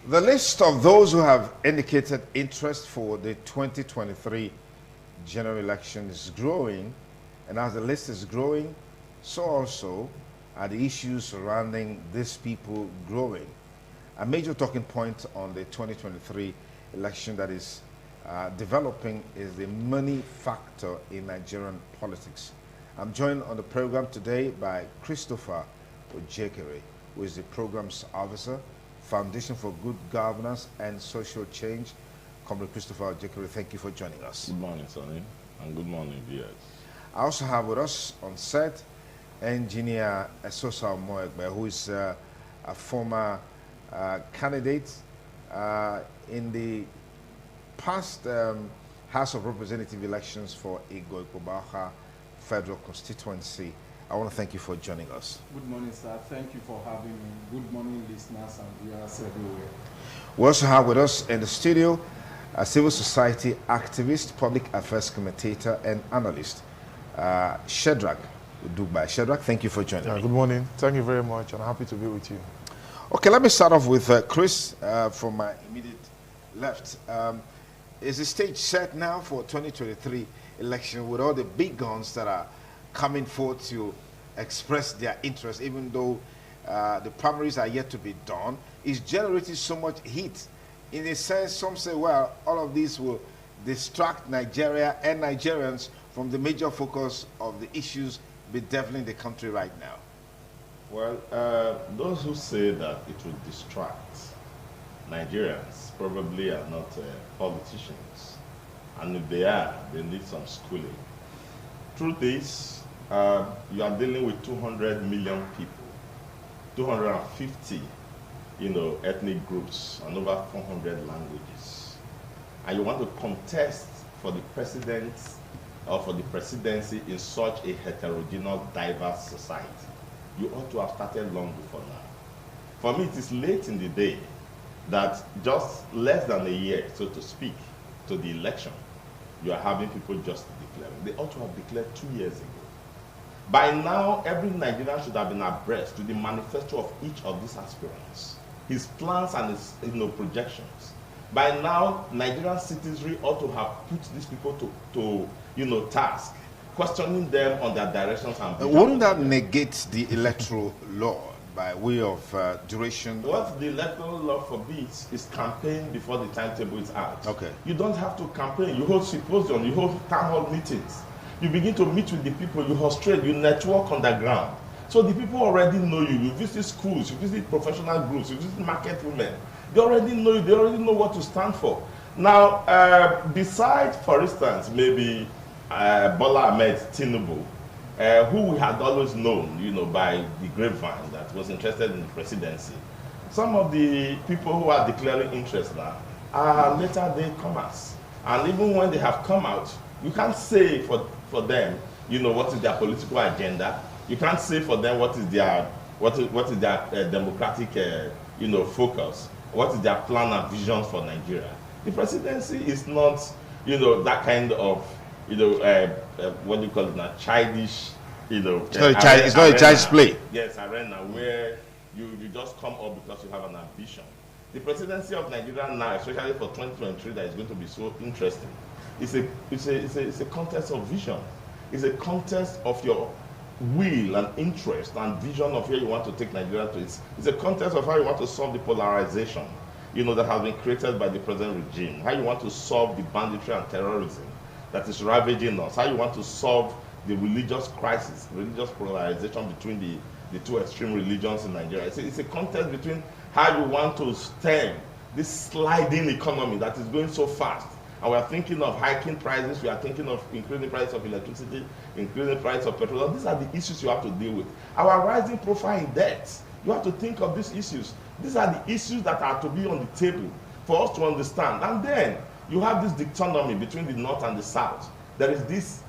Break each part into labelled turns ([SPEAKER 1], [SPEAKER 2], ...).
[SPEAKER 1] The list of those who have indicated interest for the 2023 general election is growing, and as the list is growing, so also are the issues surrounding these people growing. A major talking point on the 2023 election that is developing is the money factor in Nigerian politics. I'm joined on the program today by Christopher Ojekere, who is the Programs Officer, Foundation for Good Governance and Social Change. Comrade Christopher Ojekere, thank you for joining us.
[SPEAKER 2] Good morning, Sonny, and good morning, viewers.
[SPEAKER 1] I also have with us on set Engineer Esosa Moegbe, who is a former candidate in the past House of Representative elections for Igbo Ikpobaha Federal Constituency. I want to thank you for joining us.
[SPEAKER 3] Good morning, sir. Thank you for having me. Good morning, listeners and viewers everywhere. We
[SPEAKER 1] also have with us in the studio a civil society activist, public affairs commentator, and analyst, Shedrack Dugbai. Shedrack, thank you for joining me.
[SPEAKER 4] Good morning. Thank you very much. I'm happy to be with you.
[SPEAKER 1] Okay, let me start off with Chris from my immediate left. Is the stage set now for 2023 election with all the big guns that are coming forth to express their interest, even though the primaries are yet to be done? Is generating so much heat? In a sense, some say, well, all of these will distract Nigeria and Nigerians from the major focus of the issues bedeviling the country right now.
[SPEAKER 2] Well, those who say that it will distract Nigerians probably are not politicians. And if they are, they need some schooling. Truth is, you are dealing with 200 million people, 250, ethnic groups, and over 400 languages. And you want to contest for the president or for the presidency in such a heterogeneous, diverse society. You ought to have started long before now. For me, it is late in the day that just less than a year, so to speak, to the election, you are having people just declaring. They ought to have declared 2 years ago. By now, every Nigerian should have been abreast to the manifesto of each of these aspirants, his plans and his projections. By now, Nigerian citizenry ought to have put these people to task, questioning them on their directions and visions.
[SPEAKER 1] Wouldn't that negate the electoral law by way of duration?
[SPEAKER 2] What the electoral law forbids is campaign before the timetable is out.
[SPEAKER 1] Okay.
[SPEAKER 2] You don't have to campaign. You hold symposium, you hold town hall meetings. You begin to meet with the people, you hostrate, you network on the ground. So the people already know you. You visit schools, you visit professional groups, you visit market women. They already know you, they already know what to stand for. Now, besides, for instance, maybe Bola Ahmed Tinubu, who we had always known, by the grapevine that was interested in the presidency. Some of the people who are declaring interest now are later day comers. And even when they have come out, you can't say for them, what is their political agenda. You can't say for them what is their democratic, focus. What is their plan and vision for Nigeria. The presidency is not, that kind of, what do you call it now, childish,
[SPEAKER 1] It's not a child's play.
[SPEAKER 2] Yes, arena where you just come up because you have an ambition. The presidency of Nigeria now, especially for 2023, that is going to be so interesting. It's a contest of vision. It's a contest of your will and interest and vision of where you want to take Nigeria to. It's a contest of how you want to solve the polarization, that has been created by the present regime. How you want to solve the banditry and terrorism that is ravaging us. How you want to solve the religious crisis, religious polarization between the two extreme religions in Nigeria. It's a contest between how you want to stem this sliding economy that is going so fast. And we are thinking of hiking prices, we are thinking of increasing the price of electricity, increasing the price of petrol. These are the issues you have to deal with. Our rising profile in debt, you have to think of these issues. These are the issues that are to be on the table for us to understand. And then you have this dichotomy between the North and the South. There is this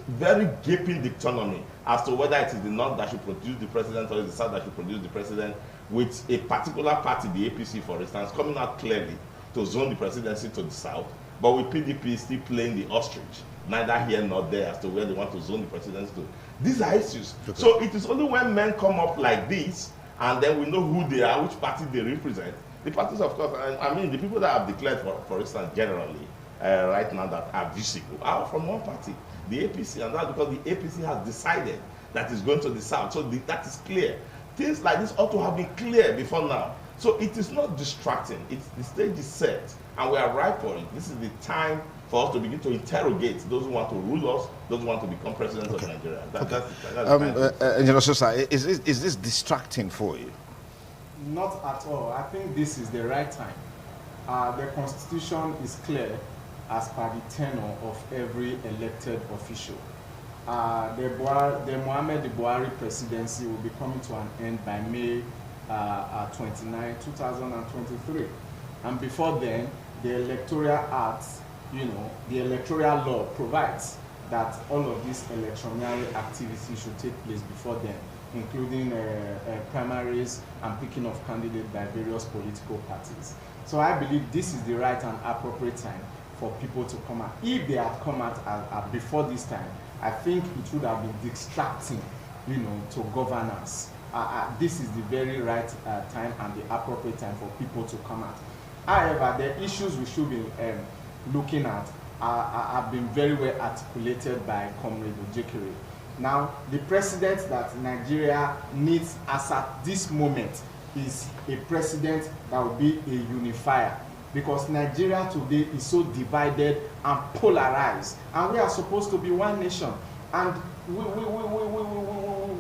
[SPEAKER 2] very gaping dichotomy as to whether it is the North that should produce the president or it is the South that should produce the president, with a particular party, the APC for instance, coming out clearly to zone the presidency to the South, but with PDP still playing the ostrich, neither here nor there as to where they want to zone the presidency to. These are issues. Okay. So it is only when men come up like this, and then we know who they are, which party they represent, The parties, of course, I mean, the people that have declared, for instance, generally, right now that are visible are from one party, the APC, and that's because the APC has decided that it's going to the south. So that is clear. Things like this ought to have been clear before now. So it is not distracting. The stage is set, and we are ripe for it. This is the time for us to begin to interrogate those who want to rule us, those who want to become president of Nigeria.
[SPEAKER 1] Engineer Sosa, is this distracting for you?
[SPEAKER 3] Not at all. I think this is the right time. The constitution is clear as per the tenure of every elected official. The Mohamed Buhari presidency will be coming to an end by May 29, 2023. And before then, the electoral act, the electoral law provides that all of these electionary activities should take place before then, including primaries and picking of candidates by various political parties. So I believe this is the right and appropriate time for people to come out. If they had come out before this time, I think it would have been distracting, to governance. This is the very right time and the appropriate time for people to come out. However, the issues we should be looking at have been very well articulated by Comrade Ojekere. Now, the president that Nigeria needs as at this moment is a president that will be a unifier, because Nigeria today is so divided and polarized, and we are supposed to be one nation. And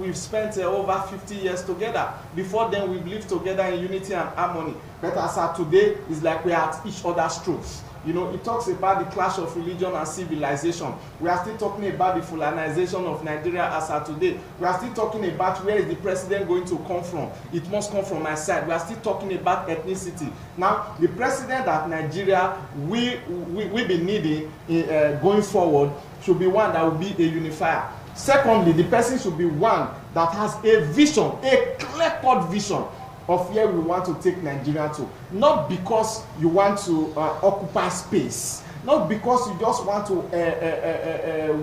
[SPEAKER 3] we've spent over 50 years together. Before then, we've lived together in unity and harmony. But as of today, it's like we are at each other's throats. It talks about the clash of religion and civilization. We are still talking about the Fulanization of Nigeria as of today. We are still talking about where is the president going to come from. It must come from my side. We are still talking about ethnicity. Now, the president that Nigeria will be needing going forward should be one that will be a unifier. Secondly, the person should be one that has a vision, a clear-cut vision of where we want to take Nigeria to. Not because you want to occupy space, not because you just want to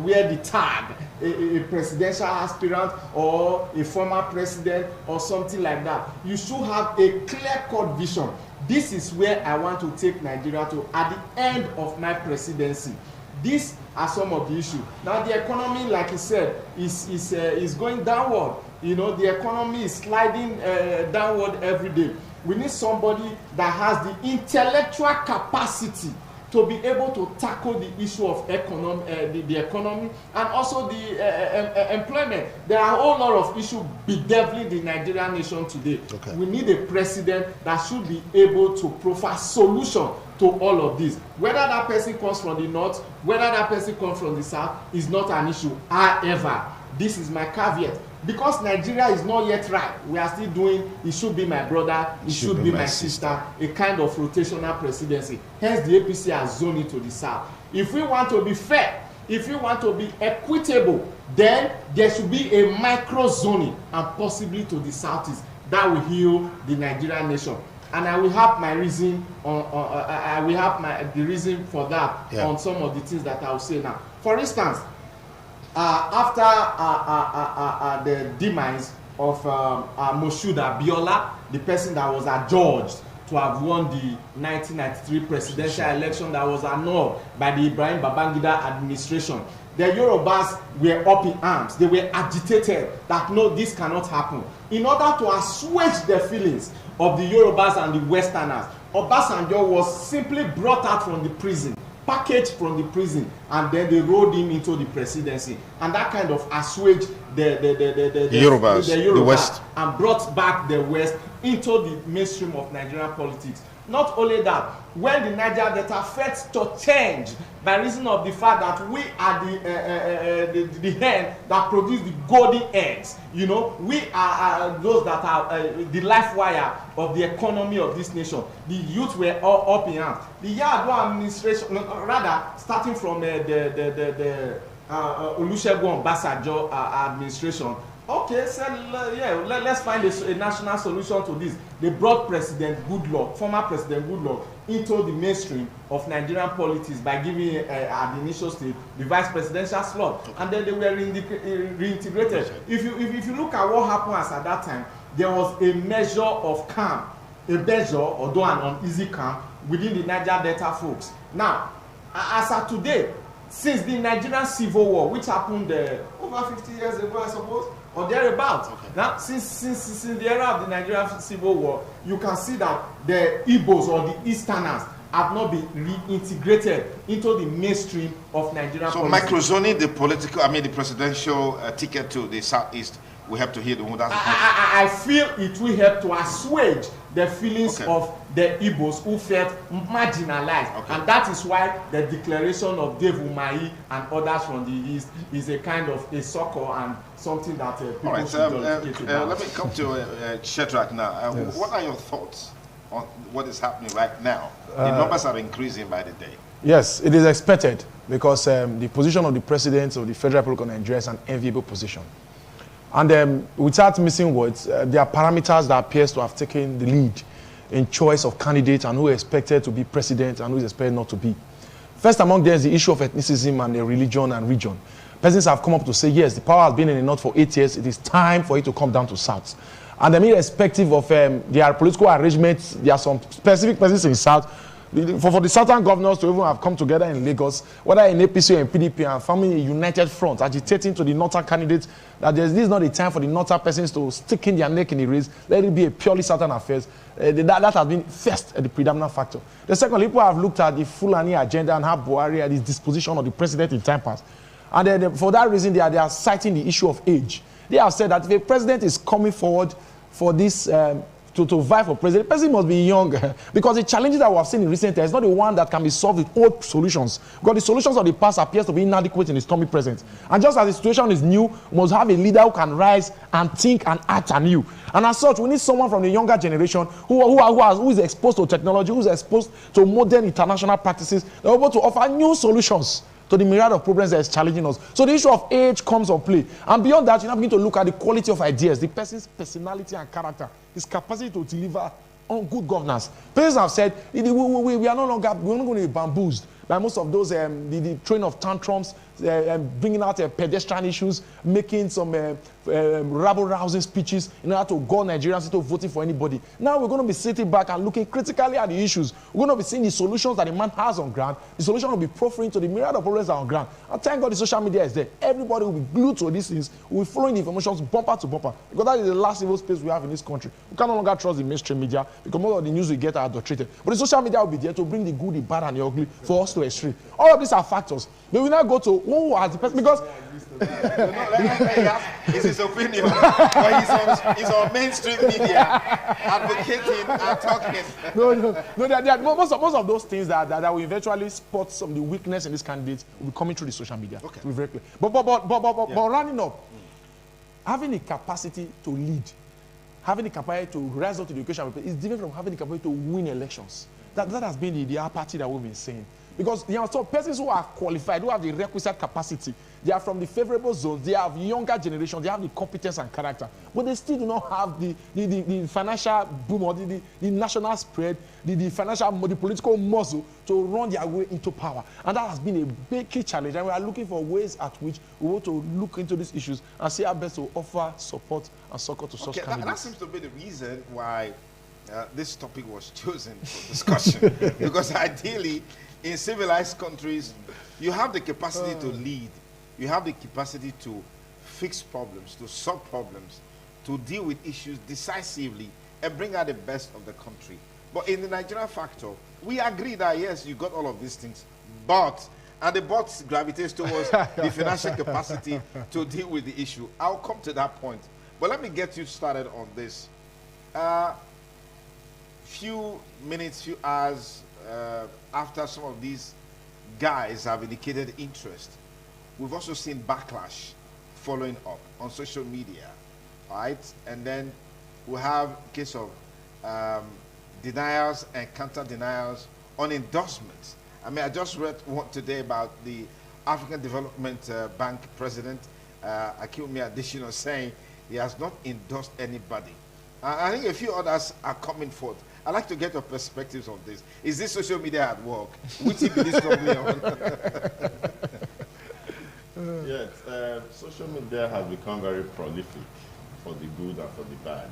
[SPEAKER 3] wear the tag, a presidential aspirant or a former president or something like that. You should have a clear-cut vision. This is where I want to take Nigeria to at the end of my presidency. These are some of the issues. Now, the economy, like you said, is going downward. The economy is sliding downward every day. We need somebody that has the intellectual capacity to be able to tackle the issue of the economy and also the employment. There are a whole lot of issues bedeviling the Nigerian nation today. Okay. We need a president that should be able to provide solution to all of this. Whether that person comes from the north, whether that person comes from the south, is not an issue. However, this is my caveat. Because Nigeria is not yet right, we are still doing, it should be my brother, it should be my sister, a kind of rotational presidency. Hence, the APC has zoned it to the south. If we want to be fair, if we want to be equitable, then there should be a micro zoning and possibly to the southeast. That will heal the Nigerian nation. And I will have my reason the reason for that on some of the things that I will say now. For instance, after the demise of Moshood Abiola, the person that was adjudged to have won the 1993 presidential election that was annulled by the Ibrahim Babangida administration, the Yorubas were up in arms. They were agitated that no, this cannot happen. In order to assuage the feelings of the Yorubas and the Westerners, Obasanjo was simply brought out from the prison, packaged from the prison, and then they rolled him into the presidency, and that kind of assuaged the Yorubas, the West, and brought back the West into the mainstream of Nigerian politics. Not only that, when the Niger Delta felt to change by reason of the fact that we are the hen that produce the golden eggs, we are those that are the life wire of the economy of this nation. The youth were all up in arms. The Yar'Adua administration, rather starting from the Olusegun Obasanjo administration. Okay, so let's find a national solution to this. They brought President Goodluck, former President Goodluck, into the mainstream of Nigerian politics by giving at the initial stage the vice presidential slot, and then they were reintegrated. If you look at what happened as at that time, there was a measure of calm a measure, although an uneasy camp, within the Niger Delta folks. Now, as of today, since the Nigerian Civil War, which happened over 50 years ago, I suppose, or thereabouts. Okay. Now, since the era of the Nigerian Civil War, you can see that the Igbos or the Easterners have not been reintegrated into the mainstream of Nigerian
[SPEAKER 1] so
[SPEAKER 3] politics.
[SPEAKER 1] microzoning the presidential ticket to the southeast will help to heal the wound.
[SPEAKER 3] I feel it will help to assuage the feelings of the Igbos who felt marginalized. Okay. And that is why the declaration of Dave Umahi and others from the east is a kind of a succor and something that people should dedicate about.
[SPEAKER 1] Let me come to Shedrack now. Yes. What are your thoughts on what is happening right now? The numbers are increasing by the day.
[SPEAKER 4] Yes, it is expected because the position of the president of the Federal Republic of Nigeria is an enviable position. And without missing words, there are parameters that appears to have taken the lead in choice of candidates and who is expected to be president and who is expected not to be. First among them is the issue of ethnicism and the religion and region. Persons have come up to say, yes, the power has been in the north for 8 years. It is time for it to come down to south. And irrespective of their political arrangements, there are some specific persons in the south. For the southern governors to even have come together in Lagos, whether in APC or in PDP, and forming a united front, agitating to the northern candidates that this is not a time for the northern persons to stick in their neck in the race. Let it be a purely southern affair. That has been first the predominant factor. The second, people have looked at the Fulani agenda and how Buhari had his disposition of the president in time past. And then for that reason, they are citing the issue of age. They have said that if a president is coming forward for this to vie for president, the person must be young because the challenges that we have seen in recent years is not the one that can be solved with old solutions, because the solutions of the past appears to be inadequate in the stormy present. And just as the situation is new, we must have a leader who can rise and think and act anew. And as such, we need someone from the younger generation who is exposed to technology, who is exposed to modern international practices, they're able to offer new solutions to the myriad of problems that is challenging us. So the issue of age comes on play. And beyond that, you now begin to look at the quality of ideas, the person's personality and character, his capacity to deliver on good governance. Persons have said, we are no longer, we're not going to be bamboozled by most of those, the train of tantrums, bringing out pedestrian issues, making some rabble-rousing speeches in order to go Nigerians into voting for anybody. Now we're going to be sitting back and looking critically at the issues. We're going to be seeing the solutions that the man has on ground. The solution will be proffering to the myriad of problems that are on ground. And thank God the social media is there. Everybody will be glued to these things. We'll be following the information bumper to bumper. Because that is the last evil space we have in this country. We can no longer trust the mainstream media because most of the news we get are adulterated. But the social media will be there to bring the good, the bad, and the ugly for us to extreme. All of these are factors. They will not go to who has the person because
[SPEAKER 1] it's his opinion, but he's on mainstream media advocating and talking.
[SPEAKER 4] No, most of those things that will eventually spot some of the weakness in this candidate will be coming through the social media. Okay. To be very clear. But running up, having the capacity to lead, having the capacity to rise up to the occasion is different from having the capacity to win elections. That has been the apathy that we've been saying. Because there are some persons who are qualified, who have the requisite capacity. They are from the favorable zones. They have younger generation. They have the competence and character. But they still do not have the financial boom or the national spread, the political muscle to run their way into power. And that has been a big key challenge. And we are looking for ways at which we want to look into these issues and see how best to offer support and succor to such candidates.
[SPEAKER 1] That seems to be the reason why this topic was chosen for discussion. Because ideally, in civilized countries, you have the capacity to lead. You have the capacity to fix problems, to solve problems, to deal with issues decisively and bring out the best of the country. But in the Nigerian factor, we agree that, yes, you got all of these things, and the but gravitates towards the financial capacity to deal with the issue. I'll come to that point. But let me get you started on this. Few minutes, few hours after some of these guys have indicated interest, we've also seen backlash following up on social media, right? And then we have a case of denials and counter-denials on endorsements. I mean, I just read one today about the African Development Bank president, Akinwumi Adesina, saying he has not endorsed anybody. I think a few others are coming forth. I'd like to get your perspectives on this. Is this social media at work? Which he believes strongly on?
[SPEAKER 2] Yes, social media has become very prolific for the good and for the bad.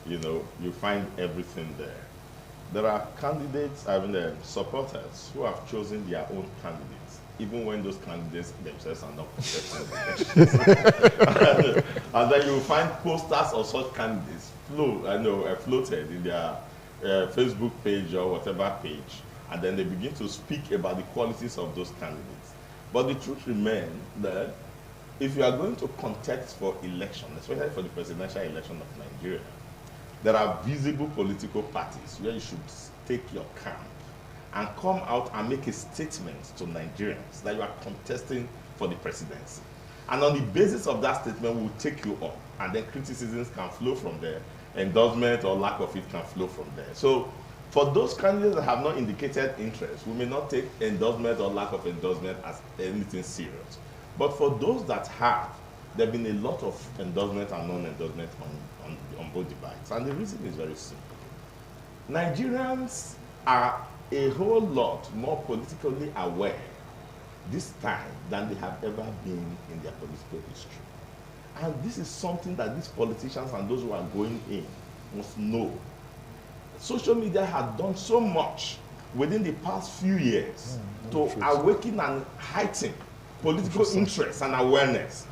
[SPEAKER 2] you know, you find everything there. There are candidates, supporters who have chosen their own candidates, even when those candidates themselves are not contesting the elections. and then you find posters of such candidates floated in their Facebook page or whatever page, and then they begin to speak about the qualities of those candidates. But the truth remains that if you are going to contest for election, especially for the presidential election of Nigeria, there are visible political parties where you should take your camp and come out and make a statement to Nigerians that you are contesting for the presidency. And on the basis of that statement, we will take you up, and then criticisms can flow from there, endorsement or lack of it can flow from there. So for those candidates that have not indicated interest, we may not take endorsement or lack of endorsement as anything serious. But for those that have, there have been a lot of endorsement and non-endorsement on both divides. And the reason is very simple. Nigerians are a whole lot more politically aware this time than they have ever been in their political history. And this is something that these politicians and those who are going in must know. Social media has done so much within the past few years to awaken and heighten political interest and awareness,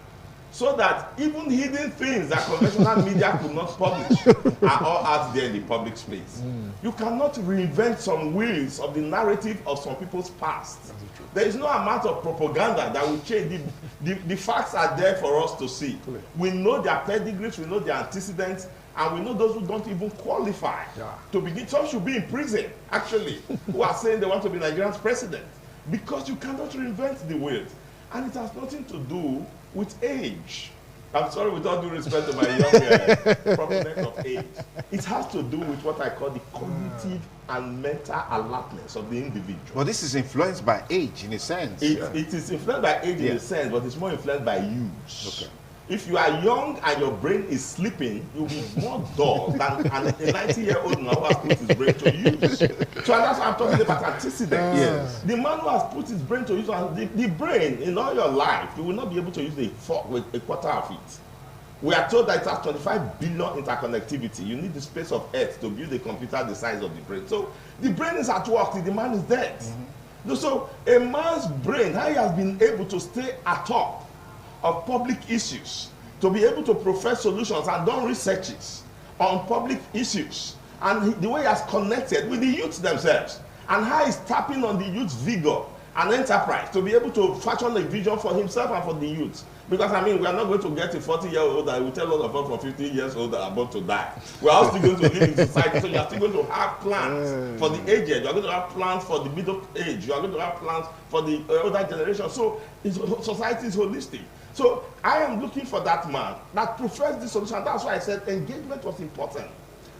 [SPEAKER 2] so that even hidden things that conventional media could not publish are all out there in the public space. You cannot reinvent some wheels of the narrative of some people's past. There is no amount of propaganda that will change. The facts are there for us to see. We know their pedigrees, we know their antecedents, and we know those who don't even qualify to begin. Some should be in prison, actually, who are saying they want to be Nigeria's president, because you cannot reinvent the wheels. And it has nothing to do with age. I'm sorry, with all due respect to my young proponent of age. It has to do with what I call the cognitive and mental alertness of the individual.
[SPEAKER 1] But this is influenced by age, in a sense.
[SPEAKER 2] It is influenced by age in a sense, but it's more influenced by use. Okay. If you are young and your brain is sleeping, you'll be more dull than a 90-year-old now who has put his brain to use. So that's why I'm talking about antecedents.
[SPEAKER 1] Yes.
[SPEAKER 2] The man who has put his brain to use, and the brain, in all your life, you will not be able to use a quarter of it. We are told that it has 25 billion interconnectivity. You need the space of Earth to build a computer the size of the brain. So the brain is at work, the man is dead. So a man's brain, how he has been able to stay atop of public issues, to be able to profess solutions and done researches on public issues, and the way he has connected with the youth themselves, and how he's tapping on the youth's vigor and enterprise to be able to fashion a vision for himself and for the youth. Because I mean, we are not going to get a 40-year-old that will tell all of us from 50 years old that are about to die. We are all still going to live in society, so you are still going to have plans for the aged, you are going to have plans for the middle age, you are going to have plans for the older generation. So society is holistic. So I am looking for that man that prefers this solution. That's why I said engagement was important.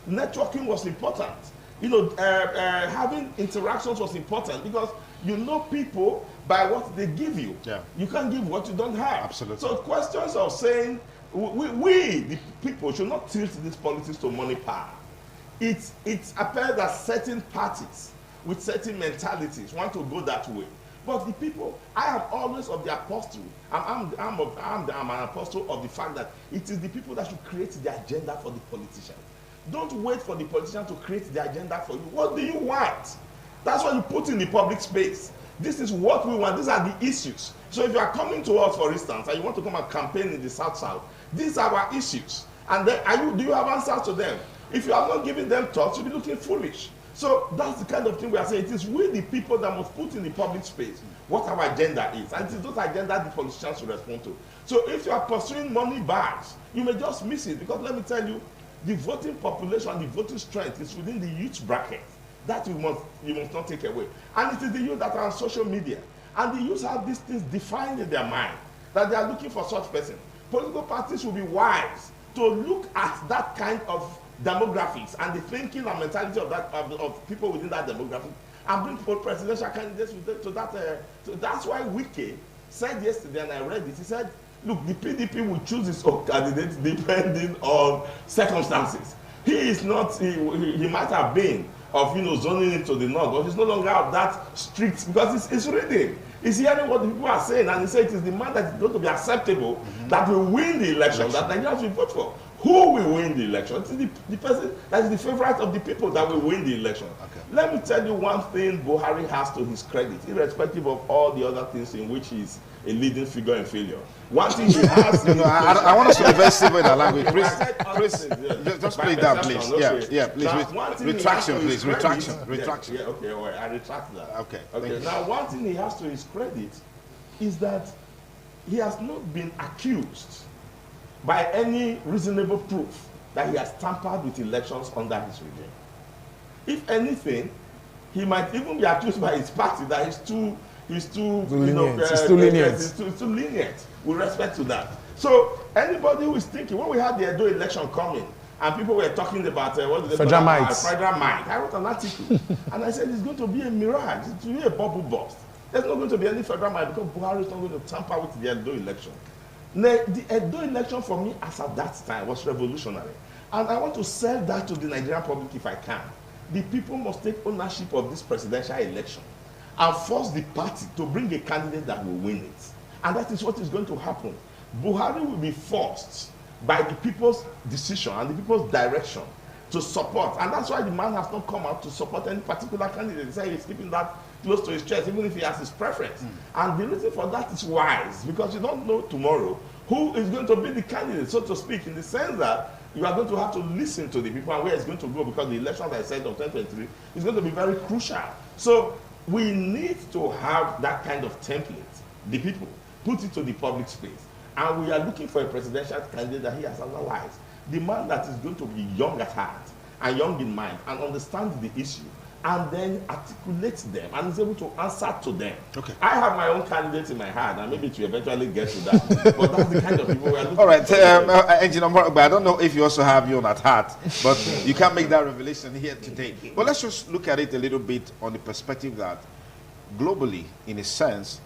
[SPEAKER 2] Networking was important. You know, having interactions was important, because you know people by what they give you. You can't give what you don't have.
[SPEAKER 1] Absolutely.
[SPEAKER 2] So questions of saying, we the people, should not tilt these politics to money power. It appears that certain parties with certain mentalities want to go that way. But the people, I am always of the apostle. I'm an apostle of the fact that it is the people that should create the agenda for the politicians. Don't wait for the politician to create the agenda for you. What do you want? That's what you put in the public space. This is what we want. These are the issues. So if you are coming to us, for instance, and you want to come and campaign in the South, these are our issues. And then, do you have answers to them? If you are not giving them thoughts, you'll be looking foolish. So that's the kind of thing we are saying. It is we, the people, that must put in the public space what our agenda is. And it is those agendas the politicians should respond to. So if you are pursuing money bags, you may just miss it. Because let me tell you, the voting population, the voting strength is within the youth bracket. That you must not take away. And it is the youth that are on social media. And the youth have these things defined in their mind, that they are looking for such person. Political parties will be wise to look at that kind of demographics and the thinking and mentality of people within that demographic, and bring presidential candidates to that. So that's why Wike said yesterday, and I read it, he said, look, the PDP will choose its own candidates depending on circumstances. He is not, he might have been of, zoning into the north, but he's no longer of that strict, because he's reading. He's hearing what the people are saying, and he said it is the man that is going to be acceptable that will win the election, that Nigerians will vote for. who will win the election? It is the person that is the favorite of the people that will win the election.
[SPEAKER 1] Okay.
[SPEAKER 2] Let me tell you one thing Buhari has to his credit, irrespective of all the other things in which he's a leading figure in failure. One thing he has...
[SPEAKER 1] I want us to be very civil in our language. Chris,
[SPEAKER 2] yes.
[SPEAKER 1] just play that, please.
[SPEAKER 2] Okay.
[SPEAKER 1] Yeah, please. Retraction, please. Retraction.
[SPEAKER 2] Yeah, okay, well, I retract that.
[SPEAKER 1] Okay.
[SPEAKER 2] Now, one thing he has to his credit is that he has not been accused by any reasonable proof that he has tampered with elections under his regime. If anything, he might even be accused by his party that he's too lenient with respect to that. So anybody who is thinking, when we had the Edo election coming and people were talking about
[SPEAKER 4] federal might,
[SPEAKER 2] I wrote an article and I said it's going to be a mirage, it's going to be a bubble burst. There's not going to be any federal might because Buhari is not going to tamper with the Edo election. The Edo election for me as at that time was revolutionary, and I want to sell that to the Nigerian public if I can. The people must take ownership of this presidential election and force the party to bring a candidate that will win it. And that is what is going to happen. Buhari will be forced by the people's decision and the people's direction to support. And that's why the man has not come out to support any particular candidate. He said he's keeping that close to his chest, even if he has his preference. And the reason for that is wise, because you don't know tomorrow who is going to be the candidate, so to speak, in the sense that you are going to have to listen to the people and where it's going to go, because the election, as I said, of 2023 is going to be very crucial. So we need to have that kind of template, the people, put it to the public space. And we are looking for a presidential candidate that he has analyzed. The man that is going to be young at heart and young in mind and understand the issue and then articulate them and is able to answer to them.
[SPEAKER 1] Okay.
[SPEAKER 2] I have my own candidates in my heart, and maybe to eventually get to that. But that's the kind of people we are looking
[SPEAKER 1] all right,
[SPEAKER 2] for.
[SPEAKER 1] Engineer Morag, but I don't know if you also have your own at heart, but you can't make that revelation here today. But let's just look at it a little bit on the perspective that globally, in a sense,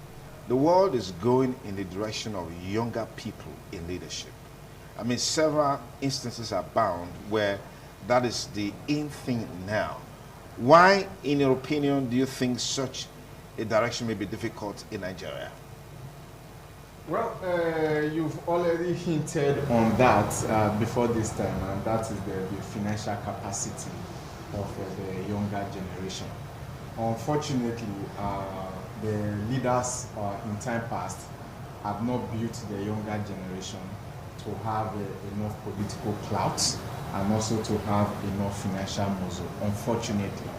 [SPEAKER 1] the world is going in the direction of younger people in leadership. I mean, several instances are bound where that is the in thing now. Why, in your opinion, do you think such a direction may be difficult in Nigeria?
[SPEAKER 3] Well, you've already hinted on that before this time, and that is the financial capacity of the younger generation. Unfortunately, the leaders in time past have not built the younger generation to have enough political clout and also to have enough financial muscle, unfortunately.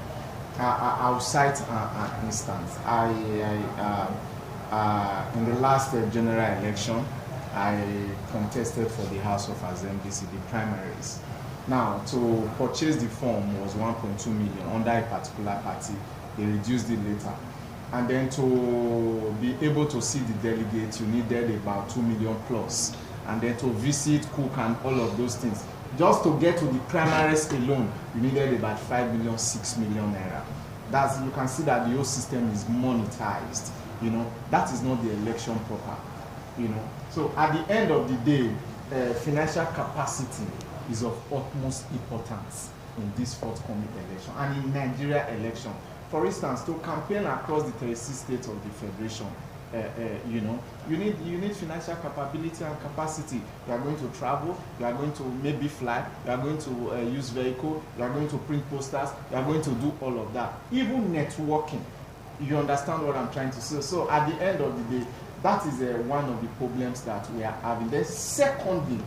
[SPEAKER 3] I'll cite an instance. In the last general election, I contested for the House of Assemblies, the primaries. Now, to purchase the form was 1.2 million under a particular party. They reduced it later. And then to be able to see the delegates, you needed about 2 million plus. And then to visit, cook, and all of those things. Just to get to the primaries alone, you needed about 5 million, 6 million naira. That's, you can see that the whole system is monetized. You know, that is not the election proper. You know, so at the end of the day, financial capacity is of utmost importance in this forthcoming election and in Nigeria election. For instance, to campaign across the 36 states of the federation, you know, you need financial capability and capacity. You are going to travel, you are going to maybe fly, you are going to use vehicle, you are going to print posters, you are going to do all of that. Even networking, you understand what I'm trying to say. So at the end of the day, that is one of the problems that we are having. Then secondly,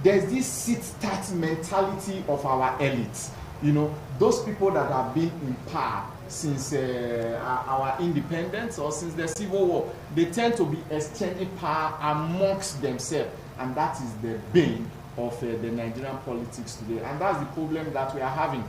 [SPEAKER 3] there's this sit-tight mentality of our elites. You know, those people that have been in power since our independence or since the Civil War, they tend to be exchanging power amongst themselves, and that is the bane of the Nigerian politics today, and that's the problem that we are having.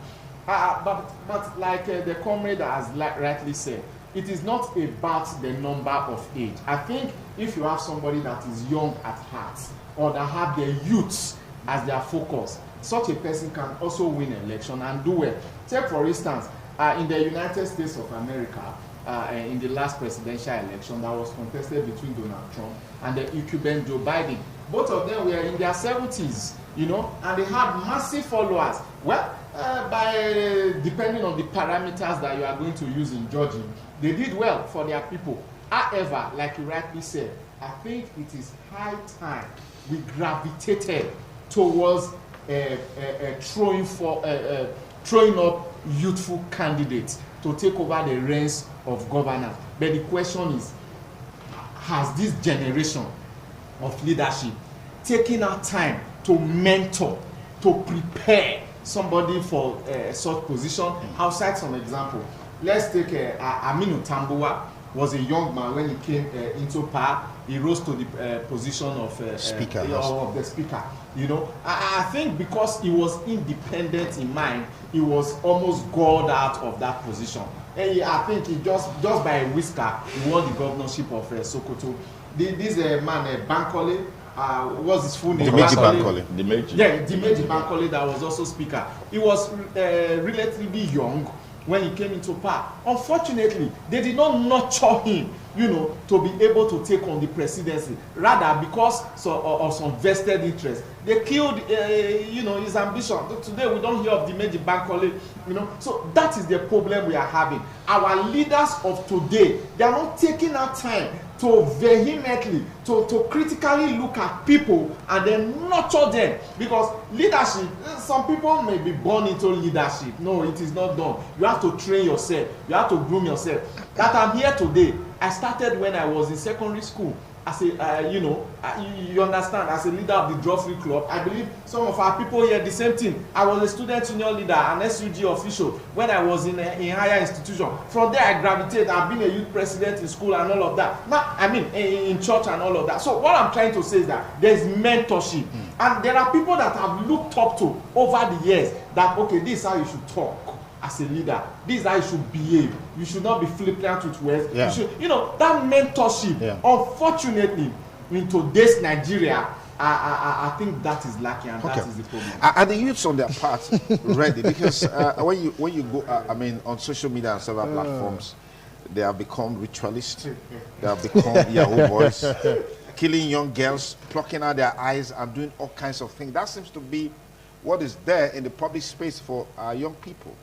[SPEAKER 3] But like the comrade has rightly said, it is not about the number of age. I think if you have somebody that is young at heart or that have their youths as their focus, such a person can also win an election and do well. Take for instance, in the United States of America, in the last presidential election that was contested between Donald Trump and the incumbent Joe Biden, both of them were in their 70s, you know, and they had massive followers. Well, depending on the parameters that you are going to use in judging, they did well for their people. However, like you rightly said, I think it is high time we gravitated towards throwing up youthful candidates to take over the reins of governance. But the question is, has this generation of leadership taken out time to mentor, to prepare somebody for such position? I'll cite some example. Let's take Aminu Tambuwa. Was a young man when he came into power. He rose to the position of
[SPEAKER 1] speaker.
[SPEAKER 3] Of the speaker. You know, I think because he was independent in mind, he was almost galled out of that position. And I think he just by a whisker, he won the governorship of Sokoto. This man, Bankole, what's his full name?
[SPEAKER 1] Dimeji Bankole.
[SPEAKER 3] Yeah, Dimeji Bankole, that was also speaker. He was relatively young when he came into power. Unfortunately, they did not nurture him, you know, to be able to take on the presidency. Rather, because of some vested interest, they killed, you know, his ambition. Today, we don't hear of Dimeji Bankole, you know. So that is the problem we are having. Our leaders of today, they are not taking our time to vehemently, to critically look at people and then nurture them. Because leadership, some people may be born into leadership. No, it is not done. You have to train yourself. You have to groom yourself. That I'm here today, I started when I was in secondary school. As a, you know, you understand, as a leader of the Draw Free Club. I believe some of our people here, the same thing. I was a student union leader, an SUG official, when I was in higher institution. From there, I gravitated. I've been a youth president in school and all of that. Now, I mean, in church and all of that. So what I'm trying to say is that there's mentorship. And there are people that I've looked up to over the years that, okay, this is how you should talk as a leader. This is how you should behave. You should not be flippant with words.
[SPEAKER 1] Yeah.
[SPEAKER 3] You should, you know, that mentorship.
[SPEAKER 1] Yeah.
[SPEAKER 3] Unfortunately, in today's Nigeria, I think that is lacking, and
[SPEAKER 1] Okay.
[SPEAKER 3] that is the problem.
[SPEAKER 1] Are the youths on their part ready? Because when you go, I mean, on social media and several platforms, they have become ritualists. They have become Yahoo boys, killing young girls, plucking out their eyes, and doing all kinds of things. That seems to be what is there in the public space for our young people.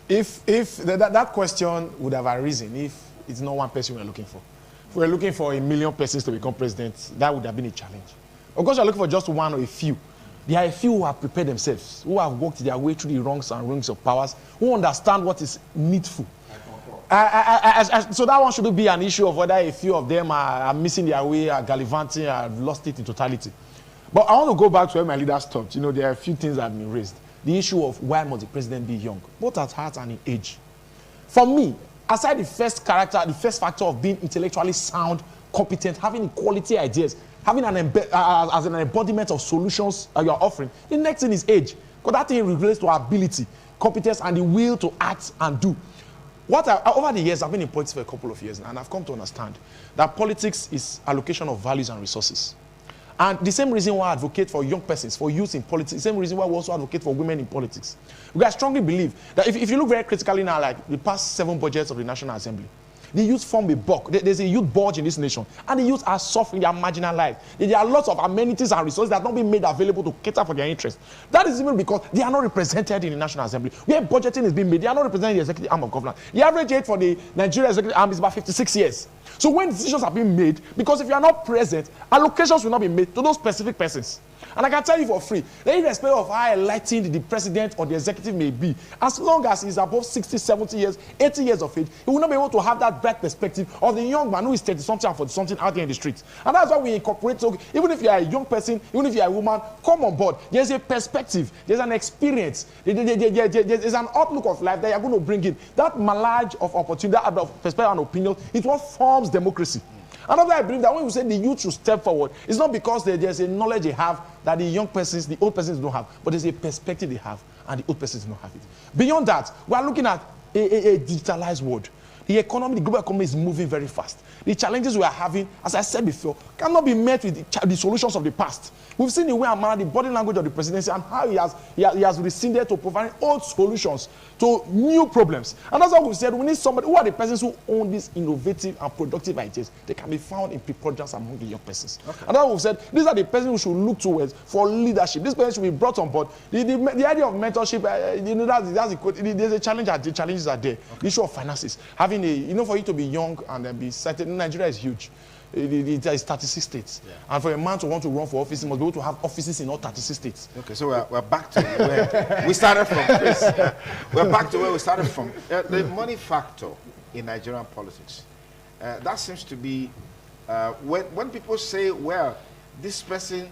[SPEAKER 4] If that question would have arisen if it's not one person we're looking for. If we're looking for 1 million persons to become president, that would have been a challenge. Of course, you're looking for just one or a few. There are a few who have prepared themselves, who have worked their way through the rungs and rings of powers, who understand what is needful. So that one shouldn't be an issue of whether a few of them are missing their way, are gallivanting, have lost it in totality. But I want to go back to where my leaders stopped. You know, there are a few things that have been raised. The issue of why must the president be young, both at heart and in age. For me, aside the first factor of being intellectually sound, competent, having quality ideas, having as an embodiment of solutions you are offering, the next thing is age. Because that thing relates to ability, competence, and the will to act and do. Over the years, I've been in politics for a couple of years now, and I've come to understand that politics is allocation of values and resources. And the same reason why I advocate for young persons, for youth in politics, the same reason why we also advocate for women in politics. Because I strongly believe that if you look very critically now, like the past 7 budgets of the National Assembly, the youth form a bulk. There's a youth bulge in this nation. And the youth are suffering, they are marginalized. There are lots of amenities and resources that have not been made available to cater for their interests. That is even because they are not represented in the National Assembly. Where budgeting is being made, they are not represented in the executive arm of government. The average age for the Nigerian executive arm is about 56 years. So when decisions are being made, because if you are not present, allocations will not be made to those specific persons. And I can tell you for free, that irrespective of how enlightened the president or the executive may be, as long as he's above 60, 70 years, 80 years of age, he will not be able to have that bright perspective of the young man who is 30-something and 40-something out there in the streets. And that's why we incorporate, so even if you are a young person, even if you are a woman, come on board. There's a perspective, there's an experience, there's an outlook of life that you're going to bring in. That melange of opportunity, that perspective and opinion, is what forms democracy. And I believe that when we say the youth should step forward, it's not because there's a knowledge they have that the young persons, the old persons don't have, but there's a perspective they have and the old persons don't have it. Beyond that, we are looking at a digitalized world. The economy, the global economy is moving very fast. The challenges we are having, as I said before, cannot be met with the solutions of the past. We've seen the way and manner, the body language of the presidency and how he has rescinded to provide old solutions to new problems. And that's why we've said we need somebody who are the persons who own these innovative and productive ideas. They can be found in preponderance among the young persons. Okay. And that's why we've said these are the persons who should look towards for leadership. These persons should be brought on board. The idea of mentorship, there's a challenge. The challenges are there. Okay. The issue of finances, having for you to be young and be certain, Nigeria is huge. It is 36 states. Yeah. And for a man to want to run for office, he must be able to have offices in all 36 states.
[SPEAKER 1] Okay, so we're back to where we started from, Chris. We're back to where we started from. The money factor in Nigerian politics. That seems to be, when people say, well, this person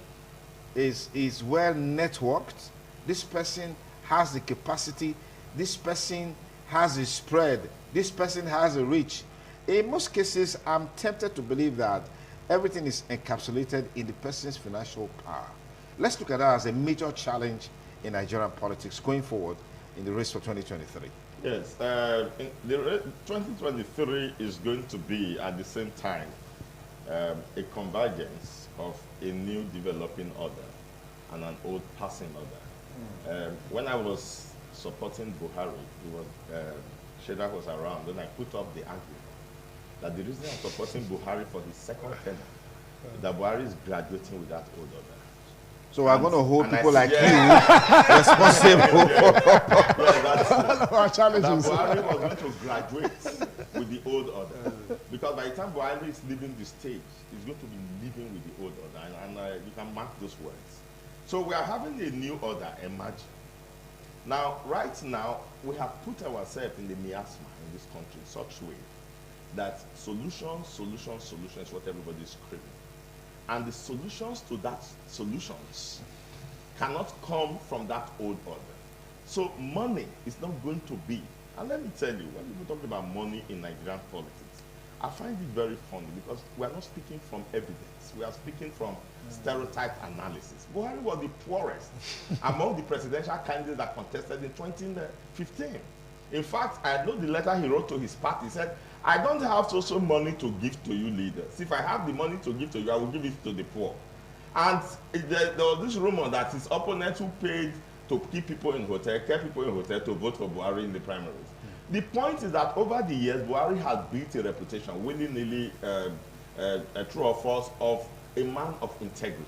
[SPEAKER 1] is well networked, this person has the capacity, this person has a spread, this person has a reach. In most cases, I'm tempted to believe that everything is encapsulated in the person's financial power. Let's look at that as a major challenge in Nigerian politics going forward in the race for 2023.
[SPEAKER 2] Yes, 2023 is going to be at the same time a convergence of a new developing order and an old passing order. When I was supporting Buhari, Sheda was around, then I put up the argument that the reason I'm supporting Buhari for his second term, that Buhari is graduating with that old order.
[SPEAKER 1] So we're going to hold people like you responsible for
[SPEAKER 4] our challenges.
[SPEAKER 2] Buhari was going to graduate with the old order. Because by the time Buhari is leaving the stage, he's going to be living with the old order. And you can mark those words. So we are having a new order emerging. Now, right now, we have put ourselves in the miasma in this country in such a way that solutions is what everybody is craving. And the solutions to that solutions cannot come from that old order. So money is not going to be, and let me tell you, when people talk about money in Nigerian politics, I find it very funny because we are not speaking from evidence. We are speaking from stereotype analysis. Buhari was the poorest among the presidential candidates that contested in 2015. In fact, I know the letter he wrote to his party. He said, I don't have so money to give to you leaders. If I have the money to give to you, I will give it to the poor. And there was this rumor that his opponents who paid to keep people in hotel, kept people in hotel to vote for Buhari in the primaries. The point is that over the years, Buhari has built a reputation, willy-nilly, true or false, of a man of integrity.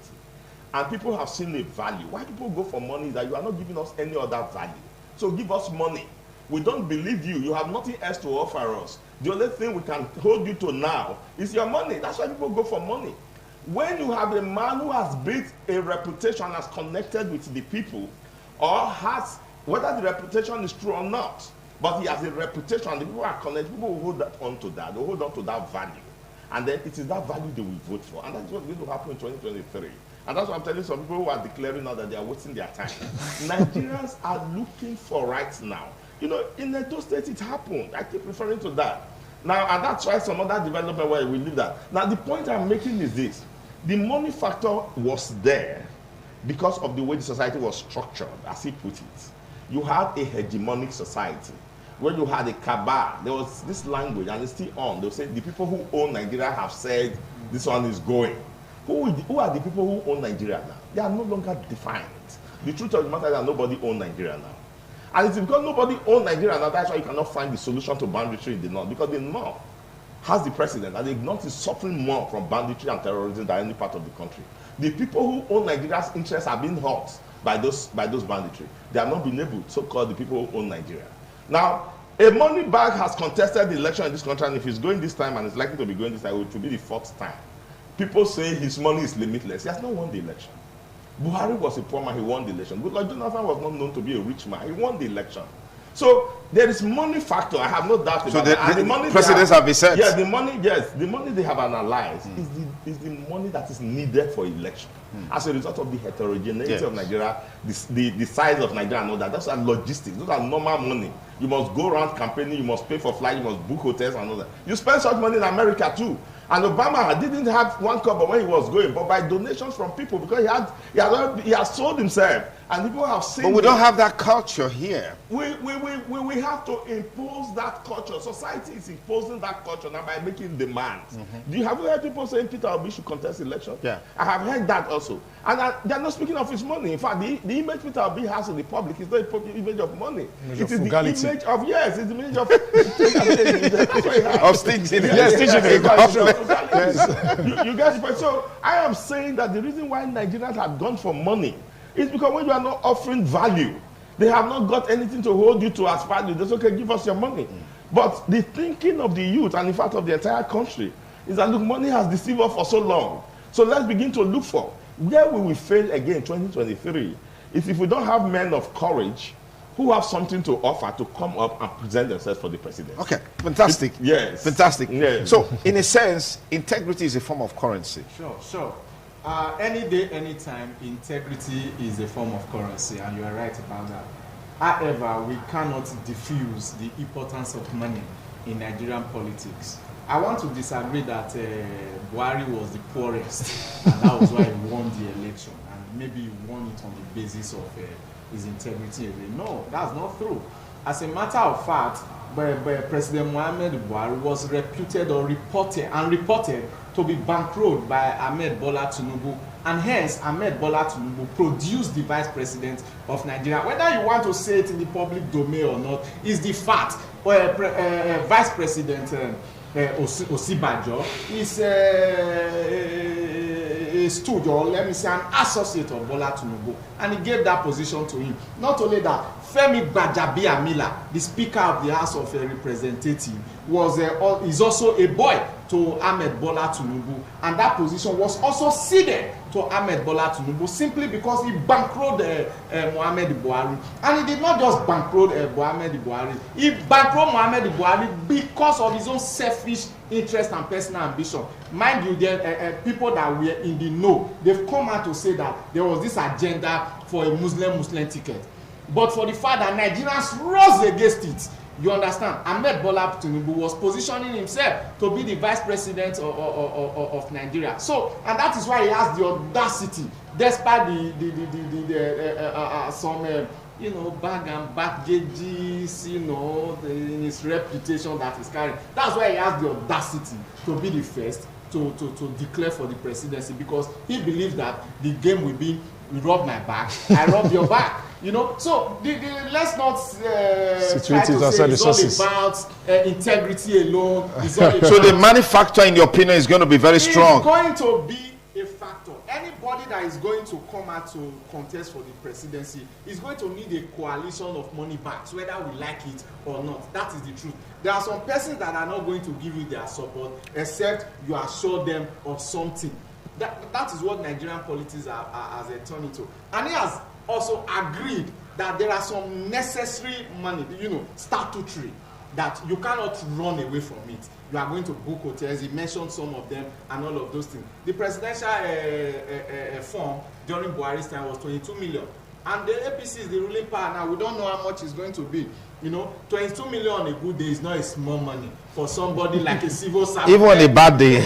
[SPEAKER 2] And people have seen the value. Why people go for money is that you are not giving us any other value. So give us money. We don't believe you. You have nothing else to offer us. The only thing we can hold you to now is your money. That's why people go for money. When you have a man who has built a reputation, has connected with the people, or has, whether the reputation is true or not, but he has a reputation, the people are connected, people will hold on to that, they will hold on to that value. And then it is that value they will vote for. And that's what's going to happen in 2023. And that's what I'm telling some people who are declaring now that they are wasting their time. Nigerians are looking for right now. You know, in those states it happened. I keep referring to that. Now, and that's why some other development where we leave that. Now, the point I'm making is this. The money factor was there because of the way the society was structured, as he put it. You had a hegemonic society where you had a cabal. There was this language, and it's still on. They'll say the people who own Nigeria have said this one is going. Who are the people who own Nigeria now? They are no longer defined. The truth of the matter is that nobody owns Nigeria now. And it's because nobody owns Nigeria now, that's why you cannot find the solution to banditry in the north. Because the north has the president, and the north is suffering more from banditry and terrorism than any part of the country. The people who own Nigeria's interests have been hurt by those banditry. They have not been able, so-called the people who own Nigeria. Now, a money bag has contested the election in this country, and if he's going this time, and it's likely to be going this time, it will be the fourth time. People say his money is limitless. He has not won the election. Buhari was a poor man, he won the election. Goodluck Jonathan was not known to be a rich man, he won the election. So there is money factor, I have no doubt about that. And the money
[SPEAKER 1] presidents have been said.
[SPEAKER 2] Yeah, the money, yes, the money they have analyzed is the money that is needed for election. As a result of the heterogeneity of Nigeria, the size of Nigeria and all that. That's logistics, those are normal money. You must go around campaigning, you must pay for flights, you must book hotels and all that. You spend such money in America too. And Obama didn't have one cover when he was going, but by donations from people, because he had sold himself, and people have seen.
[SPEAKER 1] But we don't have that culture here.
[SPEAKER 2] We have to impose that culture. Society is imposing that culture now by making demands. Do you have heard people saying Peter Obi should contest election?
[SPEAKER 1] Yeah,
[SPEAKER 2] I have heard that also. And they're not speaking of his money. In fact, the image Peter Obi has in the public is not the image of money. It is the image of it's the image of
[SPEAKER 1] of stinginess.
[SPEAKER 2] Yes, stinginess. You get the point. So I am saying that the reason why Nigerians have gone for money is because when you are not offering value, they have not got anything to hold you to as value. They say, okay, give us your money. But the thinking of the youth, and in fact of the entire country, is that, look, money has deceived us for so long. So let's begin to look for where we will fail again in 2023 is if we don't have men of courage who have something to offer to come up and present themselves for the presidency.
[SPEAKER 1] Okay, fantastic.
[SPEAKER 2] Yes.
[SPEAKER 1] Fantastic.
[SPEAKER 2] Yes.
[SPEAKER 1] So, in a sense, integrity is a form of currency.
[SPEAKER 3] Sure. Any day, anytime, integrity is a form of currency, and you are right about that. However, we cannot diffuse the importance of money in Nigerian politics. I want to disagree that Buhari was the poorest, and that was why he won the election, and maybe he won it on the basis of his integrity. No, that's not true. As a matter of fact, President Muhammad Buhari was reputed or reported to be bankrolled by Ahmed Bola Tinubu, and hence Ahmed Bola Tinubu produced the vice president of Nigeria. Whether you want to say it in the public domain or not is the fact. Vice President Osibajo is a stooge, or let me say an associate of Bola Tinubu, and he gave that position to him. Not only that, Femi Gbajabiamila, the Speaker of the House of Representatives, is also a boy to Ahmed Bola Tinubu, and that position was also ceded to Ahmed Bola Tinubu simply because he bankrolled Muhammad Buhari. And he did not just bankroll Muhammad Buhari, he bankrolled Muhammad Buhari because of his own selfish interest and personal ambition. Mind you, there people that were in the know, they've come out to say that there was this agenda for a Muslim ticket. But for the fact that Nigerians rose against it, you understand, Ahmed Bola Tinubu was positioning himself to be the vice president of Nigeria. So, and that is why he has the audacity, despite some bag and baggages, in his reputation that he's carrying. That's why he has the audacity to be the first to declare for the presidency, because he believes that the game will be, you rub my back, I rub your back. So let's not try to say it's all about integrity alone. It's all about
[SPEAKER 1] so the manufacturer, in your opinion, is going to be very strong.
[SPEAKER 3] It's going to be a factor. Anybody that is going to come out to contest for the presidency is going to need a coalition of money backs, whether we like it or not. That is the truth. There are some persons that are not going to give you their support except you assure them of something. That is what Nigerian politics has turned into. And he has also agreed that there are some necessary money, statutory, that you cannot run away from it. You are going to book hotels. He mentioned some of them and all of those things. The presidential form during Buhari's time was 22 million. And the APC is the ruling power now. We don't know how much it's going to be. 22 million on a good day is not a small money for somebody like a civil servant.
[SPEAKER 1] Even on a bad day.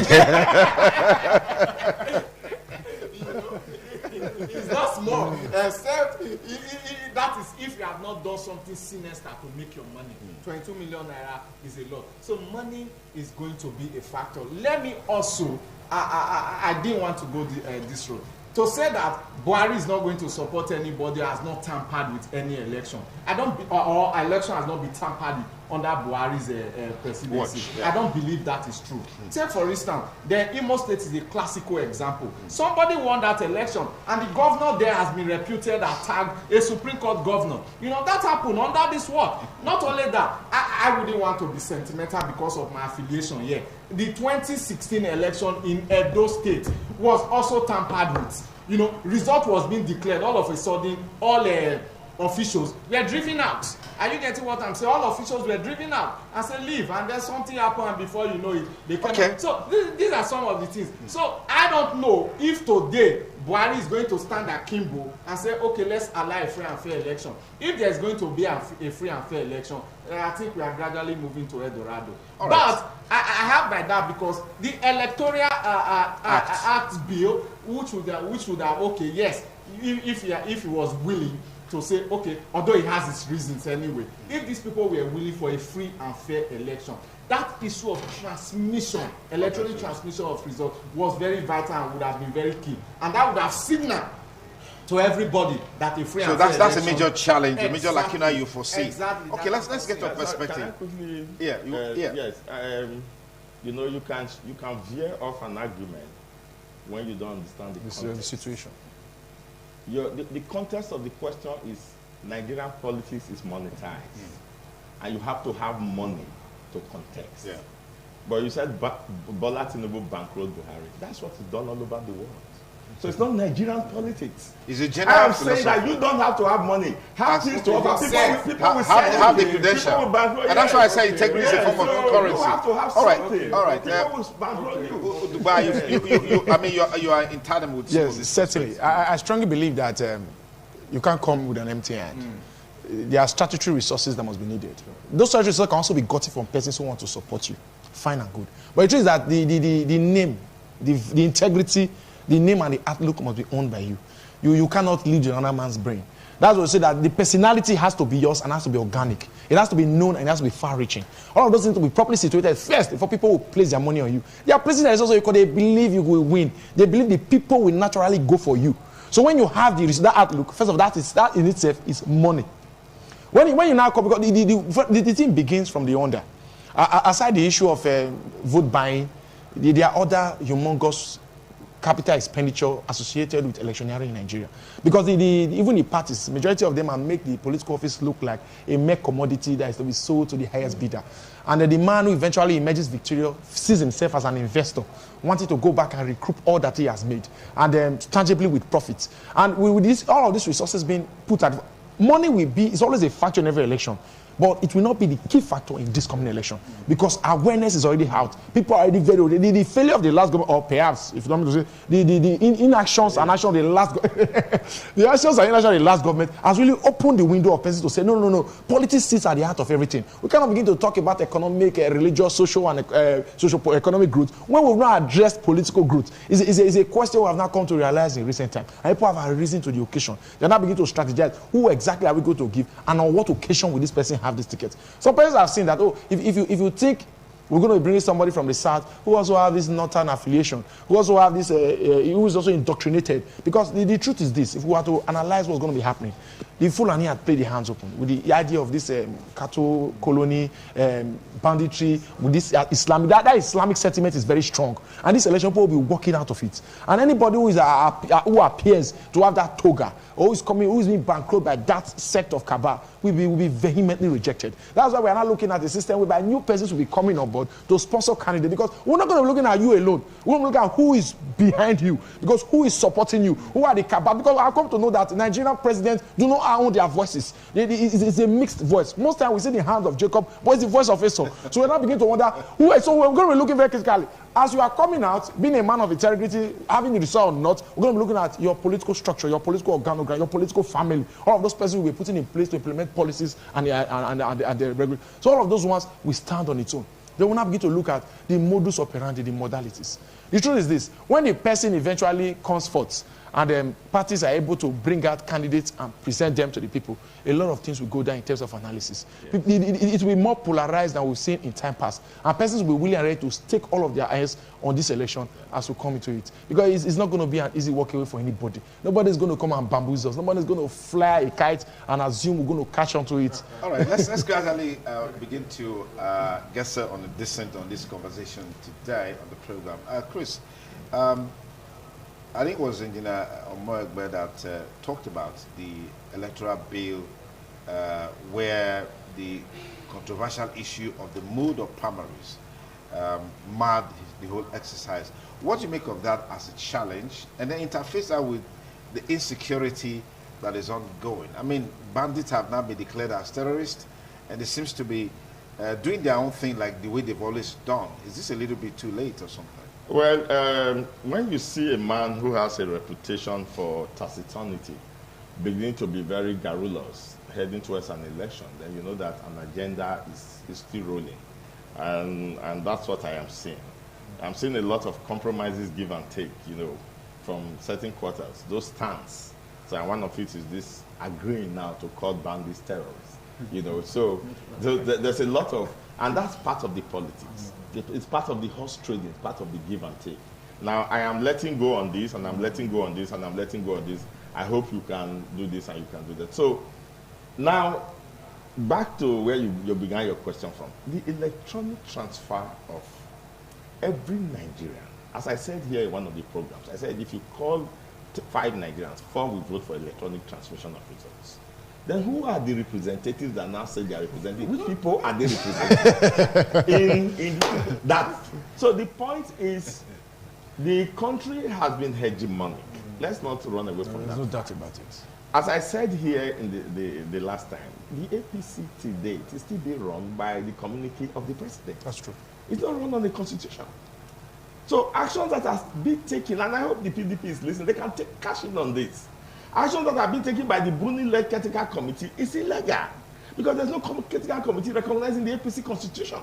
[SPEAKER 3] It's not small, except that is if you have not done something sinister to make your money. 22 million naira is a lot. So money is going to be a factor. Let me also, I didn't want to go this road. To say that Buhari is not going to support anybody, has not tampered with any election. Or election has not been tampered with under Buhari's presidency. I don't believe that is true. Take for instance, the Imo State is a classical example. Somebody won that election, and the governor there has been reputed as tagged a Supreme Court governor. That happened under this word. Not only that, I wouldn't want to be sentimental because of my affiliation here. The 2016 election in Edo State was also tampered with. Result was being declared. All of a sudden, all officials were driven out. Are you getting what I'm saying? All officials were driven out and said leave, and then something happened, and before you know it, they came out. So these are some of the things. So I don't know if today Buhari is going to stand at Kimbo and say, okay, let's allow a free and fair election. If there's going to be a free and fair election, I think we are gradually moving to Eldorado. But I have by that because the electoral act bill, which would have okay, yes, if he was willing to say, okay, although he has his reasons anyway, if these people were willing for a free and fair election, that issue of transmission, electronic transmission of results was very vital and would have been very key. And that would have signaled to everybody that a free and fair election. So that's
[SPEAKER 1] a major challenge, a major lacuna you foresee.
[SPEAKER 3] Exactly.
[SPEAKER 1] Okay, let's get your perspective.
[SPEAKER 2] Can I quickly?
[SPEAKER 1] Yes.
[SPEAKER 2] You can veer off an argument when you don't understand the
[SPEAKER 4] situation.
[SPEAKER 2] The context of the question is Nigerian politics is monetized, and you have to have money to contest. But you said Bola Tinubu bankrolled Buhari. That's what is done all over the world. So it's not Nigerian politics.
[SPEAKER 1] It's a general
[SPEAKER 2] I am saying that you don't have to have money. Have things to offer. People will
[SPEAKER 1] have the credential. And that's why I say integrity is a form of currency.
[SPEAKER 2] You have to have something.
[SPEAKER 1] All right.
[SPEAKER 2] People will bankroll you.
[SPEAKER 1] Dubai, I mean, you are entitled with
[SPEAKER 4] yes, certainly. I strongly believe that you can't come with an empty hand. There are statutory resources that must be needed. Those statutory resources can also be gotten from persons who want to support you. Fine and good. But the truth is that the name, the integrity, the name and the outlook must be owned by you. You cannot lead another man's brain. That's what I say, that the personality has to be yours and has to be organic. It has to be known and it has to be far-reaching. All of those things to be properly situated first before people will place their money on you. They are placing their resources because they believe you will win. They believe the people will naturally go for you. So when you have that outlook, first of all, that in itself is money. When you now come, because the thing begins from the under. Aside the issue of vote buying, there are other humongous capital expenditure associated with electioneering in Nigeria. Because even the parties, majority of them make the political office look like a mere commodity that is to be sold to the highest bidder. And the man who eventually emerges victorious sees himself as an investor, wanting to go back and recoup all that he has made, and tangibly with profits. And with all of these resources being put at money is always a factor in every election. But it will not be the key factor in this coming election because awareness is already out. People are already the failure of the last government, or perhaps, if you don't mean to say, the inactions and actions of the last the actions and inactions of the last government has really opened the window of persons to say, no. Politics sits at the heart of everything. We cannot begin to talk about economic, religious, social, and economic growth when we've not addressed political growth. It's a question we have now come to realize in recent time. And people have arisen to the occasion. They now begin to strategize who exactly are we going to give and on what occasion will this person have this ticket. Some persons have seen that, if you think we're going to be bringing somebody from the south who also have this northern affiliation, who also have this, who is also indoctrinated. Because the truth is this, if we were to analyze what's going to be happening, the Fulani had played their hands open with the idea of this cattle colony, banditry, with this Islamic, that Islamic sentiment is very strong. And this election people will be working out of it. And anybody who appears to have that toga, or who is being bankrolled by that sect of cabal, will be vehemently rejected. That's why we are now looking at the system whereby new persons will be coming on board to sponsor candidates, because we're not going to be looking at you alone. We're going to look at who is behind you, because who is supporting you, who are the cabal. Because I've come to know that Nigerian presidents do not own their voices. It's a mixed voice. Most times we see the hand of Jacob, but it's the voice of Esau. So we're now beginning to wonder who is. So we're going to be looking very critically. As you are coming out, being a man of integrity, having the result or not, we're going to be looking at your political structure, your political organogram, your political family. All of those persons will be putting in place to implement policies and the regular. So all of those ones will stand on its own. They will now begin to look at the modus operandi, the modalities. The truth is this: when the person eventually comes forth and parties are able to bring out candidates and present them to the people, a lot of things will go down in terms of analysis. Yes. It will be more polarized than we've seen in time past. And persons will be willing and ready to stake all of their eyes on this election as we come into it. Because it's not going to be an easy walk away for anybody. Nobody's going to come and bamboozle us. Nobody's going to fly a kite and assume we're going to catch onto it.
[SPEAKER 1] All right, let's gradually begin to get set on a descent on this conversation today on the program. Chris, I think it was Engineer Omoegbe that talked about the electoral bill where the controversial issue of the mode of primaries marred the whole exercise. What do you make of that as a challenge, and then interface that with the insecurity that is ongoing? I mean, bandits have now been declared as terrorists, and it seems to be doing their own thing like the way they've always done. Is this a little bit too late or something?
[SPEAKER 2] Well, when you see a man who has a reputation for taciturnity beginning to be very garrulous, heading towards an election, then you know that an agenda is still rolling. And that's what I am seeing. I'm seeing a lot of compromises, give and take, from certain quarters, those stands. So and one of it is this agreeing now to call bandits terrorists. So there's a lot of, and that's part of the politics. It's part of the horse trading, it's part of the give and take. Now, I am letting go on this, and I'm letting go on this, and I'm letting go on this. I hope you can do this and you can do that. So, now, back to where you began your question from. The electronic transfer of every Nigerian. As I said here in one of the programs, I said if you call 5 Nigerians, 4 will vote for electronic transmission of results. then who are the representatives that now say they are representing? Which people are they representing in that? So the point is, the country has been hegemonic. Let's not run away from that.
[SPEAKER 4] There's no doubt about it.
[SPEAKER 2] As I said here in the last time, the APC today is still being run by the communique of the president.
[SPEAKER 4] That's true.
[SPEAKER 2] It's not run on the constitution. So actions that are being taken, and I hope the PDP is listening, they can take cash in on this. Actions that are being taken by the Bruni-led critical committee is illegal because there's no critical committee recognizing the APC constitution.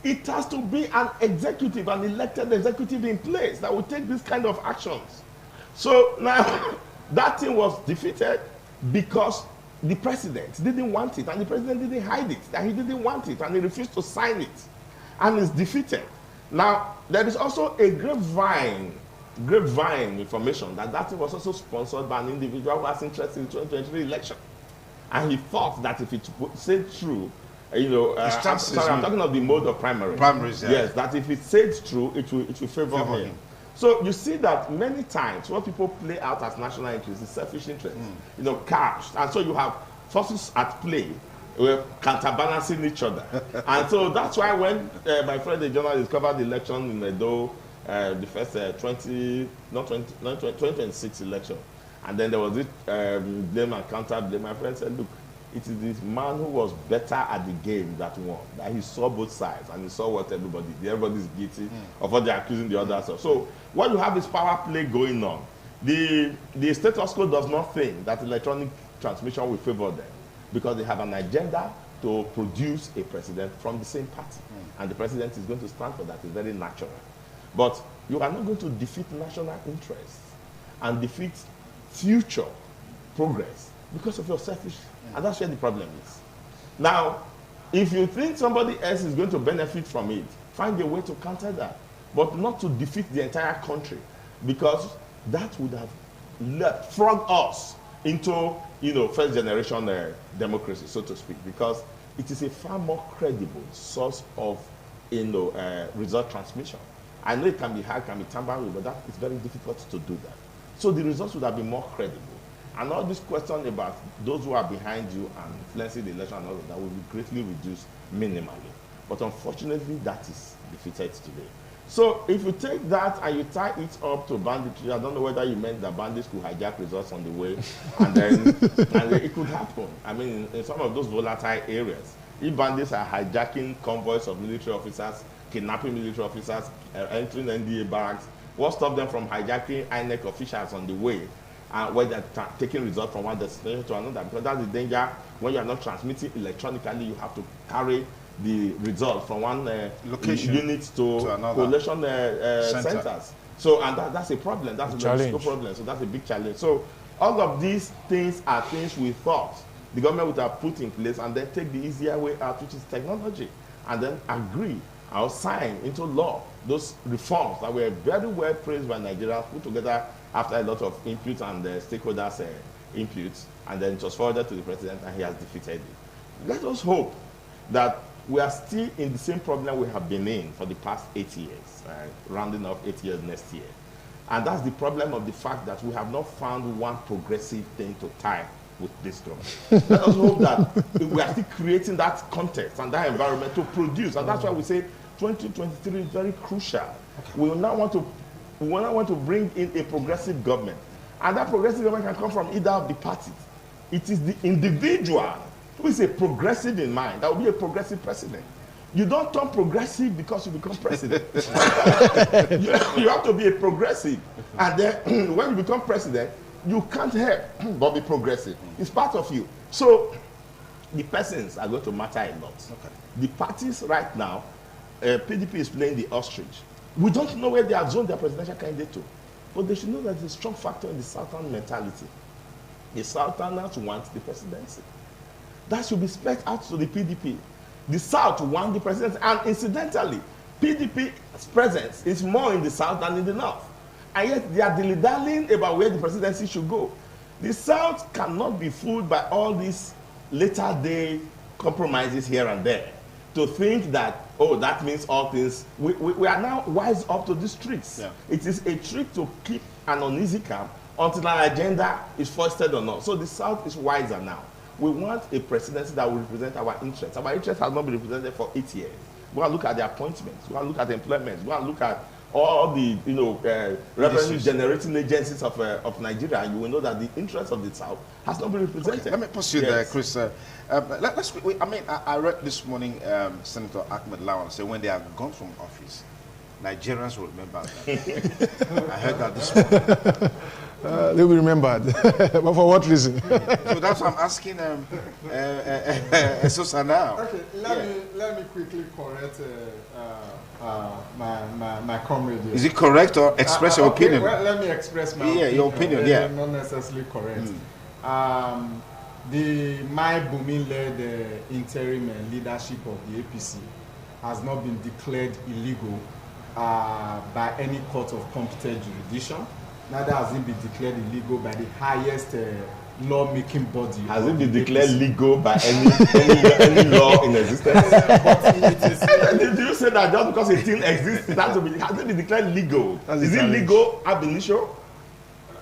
[SPEAKER 2] It has to be an executive, an elected executive in place that will take this kind of actions. So now, that thing was defeated because the president didn't want it, and the president didn't hide it, that he didn't want it, and he refused to sign it, and it's defeated. Now, there is also a grapevine information that thing was also sponsored by an individual who has interest in the 2023 election. And he thought that if it said true, I'm talking of the mode of primaries.
[SPEAKER 1] Primaries, yeah.
[SPEAKER 2] Yes, that if it says true, it will favor him. So you see that many times what people play out as national interest is selfish interest, cash. And so you have forces at play, counterbalancing each other. And so that's why when my friend the journalist covered the election in Edo, the first 2026 election, and then there was this blame and counter blame, my friend said, look, it is this man who was better at the game that won, that he saw both sides and he saw what everybody's guilty of what they're accusing the others of. So what you have is power play going on. The status quo does not think that electronic transmission will favor them because they have an agenda to produce a president from the same party. And the president is going to stand for that. It's very natural. But you are not going to defeat national interests and defeat future progress because of your selfish. And that's where the problem is. Now, if you think somebody else is going to benefit from it, find a way to counter that, but not to defeat the entire country, because that would have leapfrogged us into, first generation democracy, so to speak, because it is a far more credible source of, result transmission. I know it can be hard, can be tampered with, but that is very difficult to do that. So the results would have been more credible. And all this question about those who are behind you and influencing the election and all of that will be greatly reduced minimally. But unfortunately, that is defeated today. So if you take that and you tie it up to banditry, I don't know whether you meant that bandits could hijack results on the way, and then it could happen. I mean, in some of those volatile areas, if bandits are hijacking convoys of military officers, kidnapping military officers, entering NDA barracks, what stops them from hijacking INEC officials on the way? Where they're taking results from one destination to another, because that's the danger. When you are not transmitting electronically, you have to carry the result from one location unit to another collation centers. So, and that's a problem. That's a logistical problem. So that's a big challenge. So all of these things are things we thought the government would have put in place, and then take the easier way out, which is technology, and then agree or sign into law those reforms that were very well praised by Nigerians, put together after a lot of input and stakeholders' inputs, and then it was forwarded to the president, and he has defeated it. Let us hope that we are still in the same problem we have been in for the past 8 years, rounding up 8 years next year. And that's the problem of the fact that we have not found one progressive thing to tie with this government. Let us hope that we are still creating that context and that environment to produce, and that's why we say 2023 is very crucial. Okay. We now want to bring in a progressive government. And that progressive government can come from either of the parties. It is the individual who is a progressive in mind that will be a progressive president. You don't turn progressive because you become president. you have to be a progressive. And then when you become president, you can't help but be progressive. It's part of you. So the persons are going to matter a lot. Okay. The parties right now, PDP is playing the ostrich. We don't know where they have zoned their presidential candidate to. But they should know that there's a strong factor in the Southern mentality. The Southerners want the presidency. That should be spelled out to the PDP. The South want the presidency. And incidentally, PDP's presence is more in the South than in the North. And yet they are dilly-dallying about where the presidency should go. The South cannot be fooled by all these later day compromises here and there to think that, oh, that means all things. We are now wise up to these tricks. Yeah. It is a trick to keep an uneasy camp until an agenda is foisted on us. So the South is wiser now. We want a presidency that will represent our interests. Our interests have not been represented for 8 years. Go and look at the appointments. Go and look at the employment. Go and look at all the revenue generating agencies of Nigeria, and you will know that the interest of the South has not been represented.
[SPEAKER 1] Okay, let me pursue there, Chris. I read this morning Senator Ahmed Lawan say when they are gone from office, Nigerians will remember that. I heard that this morning.
[SPEAKER 4] They will remember it. But for what reason?
[SPEAKER 1] So that's what I'm asking Sosa now.
[SPEAKER 3] Okay, let me quickly correct my comrade here.
[SPEAKER 1] Is it correct or express your opinion?
[SPEAKER 3] Well, let me express my opinion.
[SPEAKER 1] Your opinion, yeah.
[SPEAKER 3] Not necessarily correct. The Mai Bumi-led interim leadership of the APC has not been declared illegal by any court of competent jurisdiction. Neither has it been declared illegal by the highest law-making body.
[SPEAKER 2] Has it been declared legal by any law in existence? Do you say that just because it still exists, has it been declared legal? Is it legal ab initio?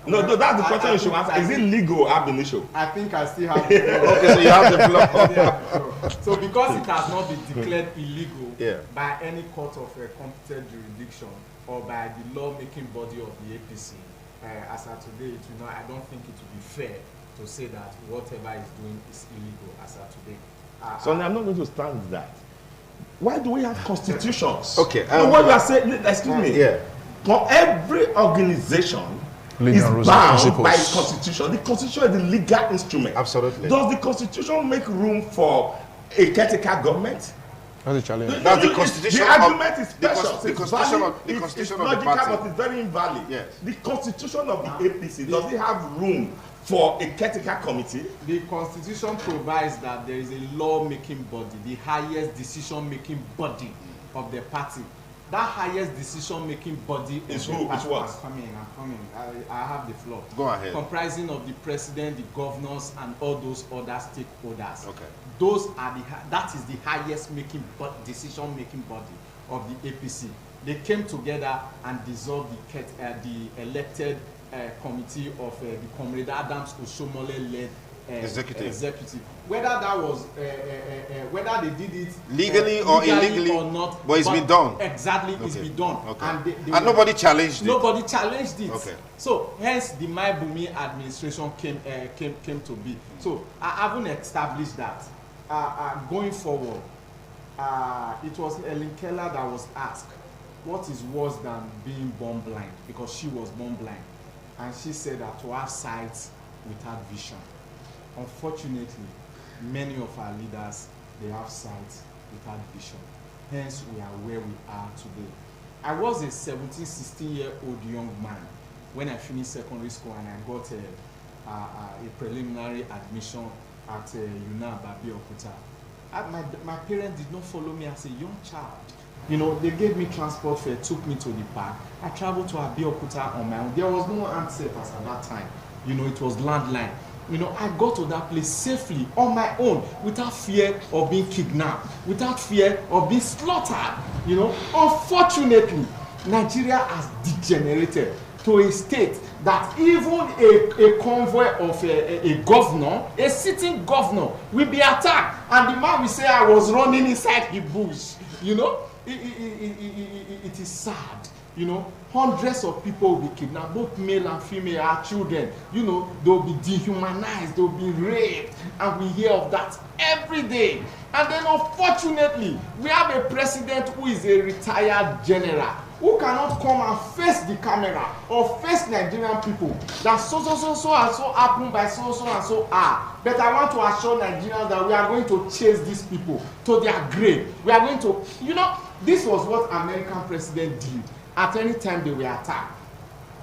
[SPEAKER 2] No, that's the question you should answer. Is it legal ab initio?
[SPEAKER 3] I think I still have the floor.
[SPEAKER 1] Okay, so you have the floor.
[SPEAKER 3] So because it has not been declared illegal by any court of competent jurisdiction or by the law-making body of the APC, as of today, I don't think it would be fair to say that whatever is doing is illegal as of today.
[SPEAKER 2] So I'm not going to stand that. Why do we have constitutions?
[SPEAKER 1] Okay.
[SPEAKER 2] What you are saying, excuse me.
[SPEAKER 1] Yeah.
[SPEAKER 2] For every organization is bound by its constitution. The constitution is the legal instrument.
[SPEAKER 1] Absolutely.
[SPEAKER 2] Does the constitution make room for a caretaker government?
[SPEAKER 4] That's a challenge.
[SPEAKER 1] That's the constitution.
[SPEAKER 2] The argument is special.
[SPEAKER 1] The constitution of the party.
[SPEAKER 2] But it's very invalid.
[SPEAKER 1] Yes.
[SPEAKER 2] The constitution of the APC, does it have room for a caretaker committee?
[SPEAKER 3] The constitution provides that there is a law-making body, the highest decision-making body of the party. That highest decision-making body
[SPEAKER 2] is who? Is what?
[SPEAKER 3] I'm coming. I have the floor.
[SPEAKER 1] Go ahead.
[SPEAKER 3] Comprising of the president, the governors, and all those other stakeholders.
[SPEAKER 1] Okay.
[SPEAKER 3] That is the highest decision-making body of the APC. They came together and dissolved the elected committee of the Comrade Adams Osomole-led executive. Whether that was whether they did it
[SPEAKER 1] legally or illegally
[SPEAKER 3] or not,
[SPEAKER 1] but it's been done.
[SPEAKER 3] Exactly, it's been done.
[SPEAKER 1] Okay.
[SPEAKER 3] And
[SPEAKER 1] nobody challenged it.
[SPEAKER 3] Nobody challenged it.
[SPEAKER 1] Okay.
[SPEAKER 3] So hence the Mai Bumi administration came to be. So I haven't established that. Going forward, it was Ellen Keller that was asked, what is worse than being born blind? Because she was born blind. And she said that to have sight without vision. Unfortunately, many of our leaders, they have sight without vision. Hence, we are where we are today. I was a 17, 16-year-old young man when I finished secondary school and I got a preliminary admission at UNAB Abeokuta. My parents did not follow me as a young child. You know, they gave me transport fare, took me to the park. I traveled to Abeokuta on my own. There was no handset at that time. You know, it was landline. You know, I got to that place safely on my own without fear of being kidnapped, without fear of being slaughtered. You know, unfortunately, Nigeria has degenerated to a state that even a convoy of a governor, a sitting governor, will be attacked. And the man will say, I was running inside the bush. You know, it is sad. You know, hundreds of people will be kidnapped, both male and female, our children. You know, they'll be dehumanized, they'll be raped, and we hear of that every day. And then unfortunately, we have a president who is a retired general, who cannot come and face the camera or face Nigerian people that so and so happened by so and so are. But I want to assure Nigerians that we are going to chase these people to their grave. We are going to, you know, this was what American president did at any time they were attacked.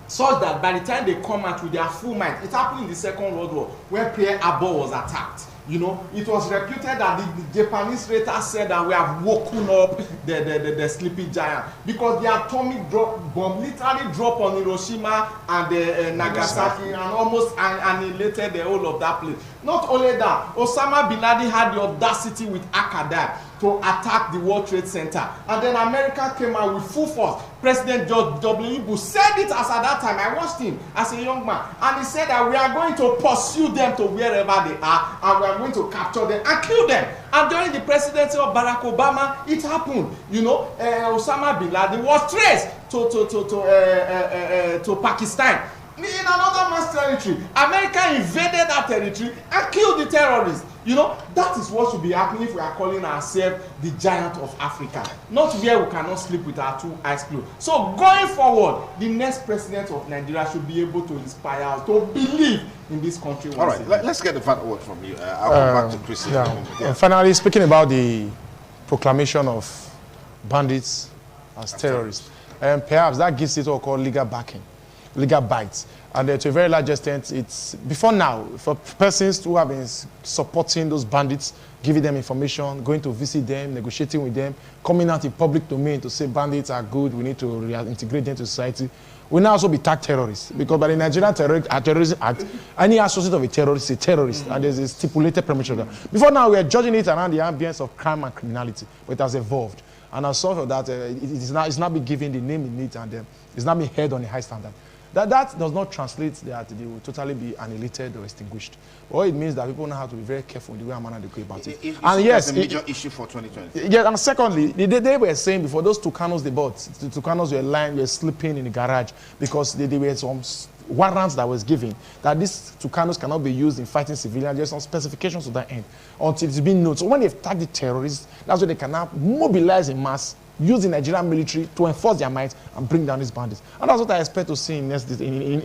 [SPEAKER 3] Such that by the time they come out with their full might, it happened in the Second World War where Pearl Harbor was attacked. You know, it was reputed that the Japanese raiders said that we have woken up the sleeping giant because the atomic bomb literally dropped on Hiroshima and Nagasaki and almost annihilated the whole of that place. Not only that, Osama bin Laden had the audacity with Al-Qaeda to attack the World Trade Center. And then America came out with full force. President George W. Bush said it as at that time. I watched him as a young man. And he said that we are going to pursue them to wherever they are, and we are going to capture them and kill them. And during the presidency of Barack Obama, it happened. You know, Osama bin Laden was traced to Pakistan. In another man's territory, America invaded that territory and killed the terrorists. You know, that is what should be happening if we are calling ourselves the giant of Africa. Not where we cannot sleep with our two eyes closed. So going forward, the next president of Nigeria should be able to inspire us to believe in this country.
[SPEAKER 1] All right, let's get the final word from you. I'll come back to Chris.
[SPEAKER 4] And finally, speaking about the proclamation of bandits as terrorists, perhaps that gives it what we call legal backing, legal bites. And to a very large extent, it's before now, for persons who have been supporting those bandits, giving them information, going to visit them, negotiating with them, coming out in public domain to say bandits are good, we need to reintegrate them to society, will now also be tagged terrorists. Because by the Nigerian Terrorism Act, any associate of a terrorist is a terrorist, and there's a stipulated perimeter. Before now, we are judging it around the ambience of crime and criminality, but it has evolved. And as a result of that, it's not been given the name in it, and it's not been held on a high standard. That does not translate that they will totally be annihilated or extinguished. All it means that people now have to be very careful in the way and manner they go about it.
[SPEAKER 1] And yes, it's a major issue for 2020.
[SPEAKER 4] Yeah, and secondly, they were saying before, those Tucanos they bought, the Tucanos were sleeping in the garage because they were some warrants that was given that these Tucanos cannot be used in fighting civilians. There's some specifications to that end until it's been known. So when they've tagged the terrorists, that's when they can now mobilize in mass, use the Nigerian military to enforce their might and bring down these bandits. And that's what I expect to see in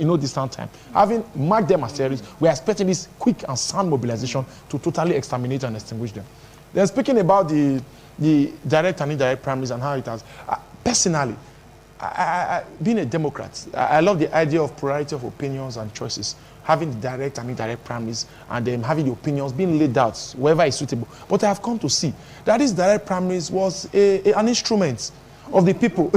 [SPEAKER 4] no distant time. Having marked them as terrorists, we are expecting this quick and sound mobilization to totally exterminate and extinguish them. Then speaking about the direct and indirect primaries and how it has, personally, being a Democrat, I love the idea of plurality of opinions and choices, having the direct and indirect primaries, and then having the opinions being laid out wherever is suitable. But I have come to see that this direct primaries was an instrument of the people,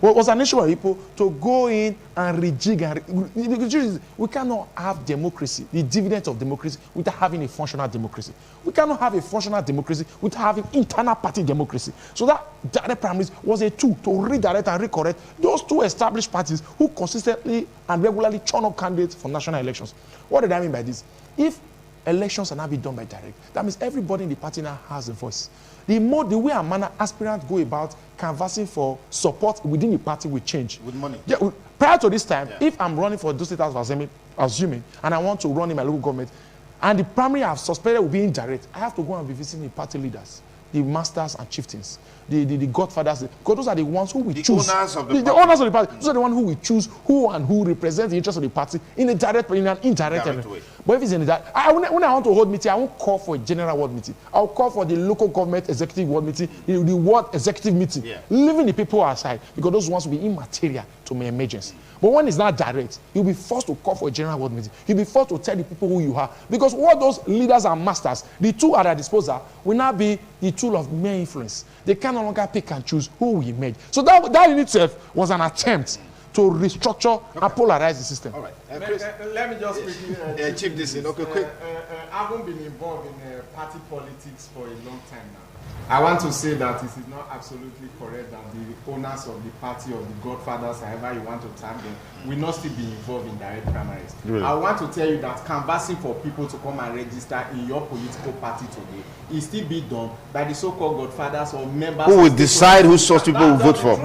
[SPEAKER 4] was an instrument of people to go in and rejig. And we cannot have democracy, the dividends of democracy, without having a functional democracy. We cannot have a functional democracy without having internal party democracy. So that direct primaries was a tool to redirect and recorrect those two established parties who consistently and regularly churn up candidates for national elections. What did I mean by this? If elections are now being done by direct, that means everybody in the party now has a voice. The way and manner aspirants go about canvassing for support within the party will change.
[SPEAKER 1] With money.
[SPEAKER 4] Yeah, prior to this time, if I'm running for the state house of assembly, assuming, and I want to run in my local government, and the primary I've suspected will be indirect, I have to go and be visiting the party leaders, the masters and chieftains, the godfathers, because those are the ones who will choose.
[SPEAKER 1] Owners of the party.
[SPEAKER 4] The owners of the party. Those are the ones who will choose who and who represents the interest of the party in a direct, in an indirect way. But if it's in that, when I want to hold meeting, I won't call for a general ward meeting. I'll call for the local government executive ward meeting, the ward executive meeting, leaving the people aside, because those ones will be immaterial to my emergency. But when it's not direct, you'll be forced to call for a general ward meeting. You'll be forced to tell the people who you are. Because what those leaders and masters, the two at their disposal, will now be the tool of mere influence. They can no longer pick and choose who we merge. So that in itself was an attempt to restructure and polarize the system.
[SPEAKER 1] All right.
[SPEAKER 3] Let me just quickly
[SPEAKER 1] chip this in. Okay, quick.
[SPEAKER 3] I haven't been involved in party politics for a long time now. I want to say that it is not absolutely correct that the owners of the party or the godfathers, however you want to tag them, will not still be involved in direct primaries. Really? I want to tell you that canvassing for people to come and register in your political party today is still being done by the so-called godfathers or members
[SPEAKER 1] who will decide who such people will vote for.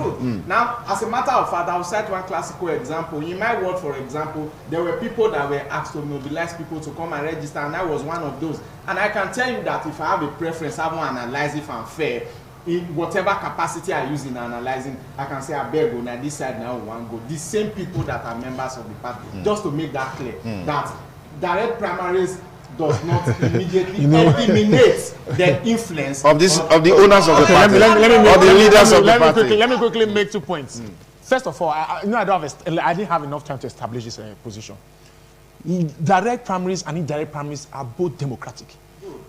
[SPEAKER 3] Now, as a matter of fact, I will cite one classical example. In my ward, for example, there were people that were asked to mobilize people to come and register, and I was one of those. And I can tell you that if I have a preference, I won't analyze if I'm fair. In whatever capacity I use in analyzing, I can say, I beg, now this side now one go. The same people that are members of the party, just to make that clear, that direct primaries does not immediately eliminate the influence
[SPEAKER 1] of the owners of the party, or the leaders of the party.
[SPEAKER 4] Let me quickly make 2 points. First of all, I didn't have enough time to establish this position. Direct primaries and indirect primaries are both democratic,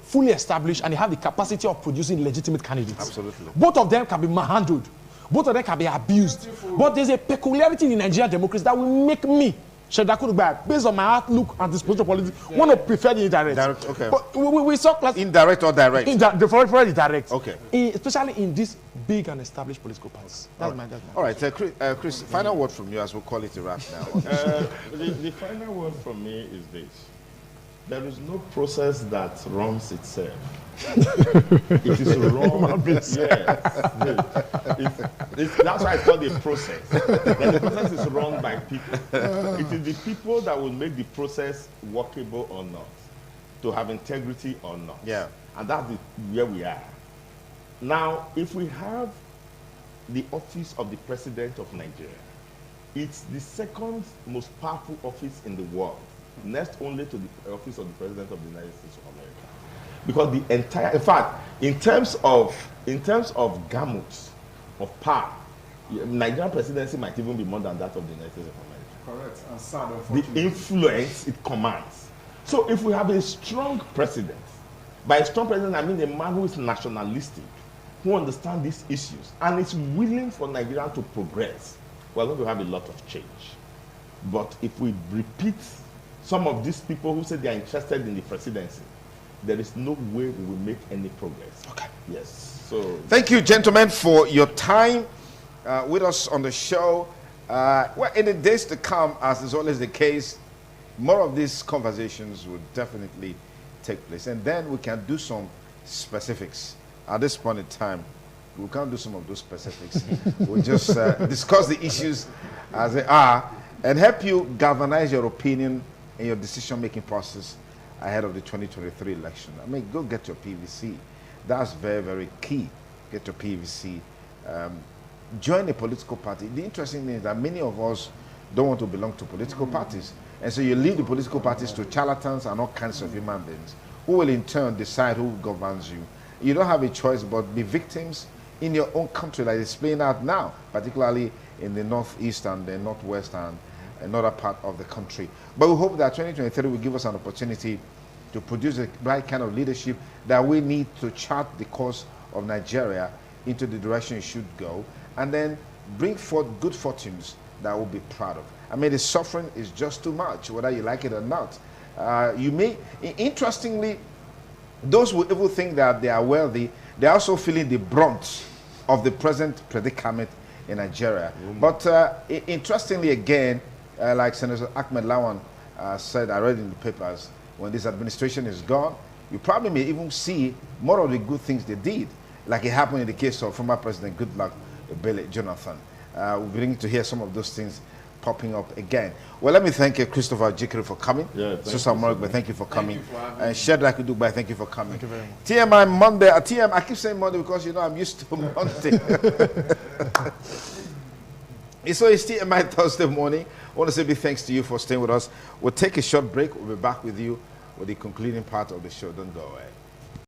[SPEAKER 4] fully established, and they have the capacity of producing legitimate candidates.
[SPEAKER 1] Absolutely.
[SPEAKER 4] Both of them can be manhandled. Both of them can be abused. But there's a peculiarity in Nigerian democracy that will make me based on my outlook and disposition politics, want to prefer the indirect.
[SPEAKER 1] Direct, okay.
[SPEAKER 4] But we saw class
[SPEAKER 1] Indirect or direct?
[SPEAKER 4] the direct.
[SPEAKER 1] Okay.
[SPEAKER 4] Especially in these big and established political parties. That's my
[SPEAKER 1] All right, Chris, final word from you as we'll call it a wrap now.
[SPEAKER 2] The final word from me is this. There is no process that runs itself. It is run. Yes. That's why it's called a process. Then the process is run by people. It is the people that will make the process workable or not, to have integrity or not.
[SPEAKER 1] Yeah.
[SPEAKER 2] And that's where we are. Now, if we have the office of the President of Nigeria, it's the second most powerful office in the world, next only to the office of the President of the United States of America. Because the entire, in fact, in terms of gamut of power, Nigerian presidency might even be more than that of the United States of America.
[SPEAKER 3] Correct. And sad,
[SPEAKER 2] The
[SPEAKER 3] unfortunately.
[SPEAKER 2] influence it commands. So if we have a strong president, by a strong president I mean a man who is nationalistic, who understands these issues, and is willing for Nigeria to progress, we're going to have a lot of change. But if we repeat some of these people who say they are interested in the presidency, there is no way we will make any progress.
[SPEAKER 1] Okay.
[SPEAKER 2] Yes. So
[SPEAKER 1] Thank you, gentlemen, for your time with us on the show. Well, in the days to come, as is always the case, more of these conversations will definitely take place. And then we can do some specifics. At this point in time, we can't do some of those specifics. We'll just discuss the issues as they are and help you galvanize your opinion and your decision-making process ahead of the 2023 election. I mean, go get your PVC. That's very, very key. Get your PVC. Join a political party. The interesting thing is that many of us don't want to belong to political parties. And so you leave the political parties to charlatans and all kinds of human beings who will in turn decide who governs you. You don't have a choice but be victims in your own country, like it's playing out now, particularly in the northeast and the northwest and another part of the country. But we hope that 2023 will give us an opportunity to produce the right kind of leadership that we need to chart the course of Nigeria into the direction it should go, and then bring forth good fortunes that we'll be proud of. I mean, the suffering is just too much, whether you like it or not. Interestingly, those who even think that they are wealthy, they're also feeling the brunt of the present predicament in Nigeria. But interestingly again, like Senator Ahmed Lawan said, I read in the papers, when this administration is gone, you probably may even see more of the good things they did, like it happened in the case of former President Goodluck Jonathan. We're beginning to hear some of those things popping up again. Well, let me thank Christopher Jikere for coming.
[SPEAKER 2] Yeah,
[SPEAKER 1] Susan Morgan, thank you for coming.
[SPEAKER 3] you for having me.
[SPEAKER 1] And Shadrach Udugbai, thank you for coming.
[SPEAKER 4] Thank you very much.
[SPEAKER 1] TMI Monday, TM, I keep saying Monday because you know I'm used to Monday. So it's TMI Thursday morning. I want to say big thanks to you for staying with us. We'll take a short break. We'll be back with you with the concluding part of the show. Don't go away.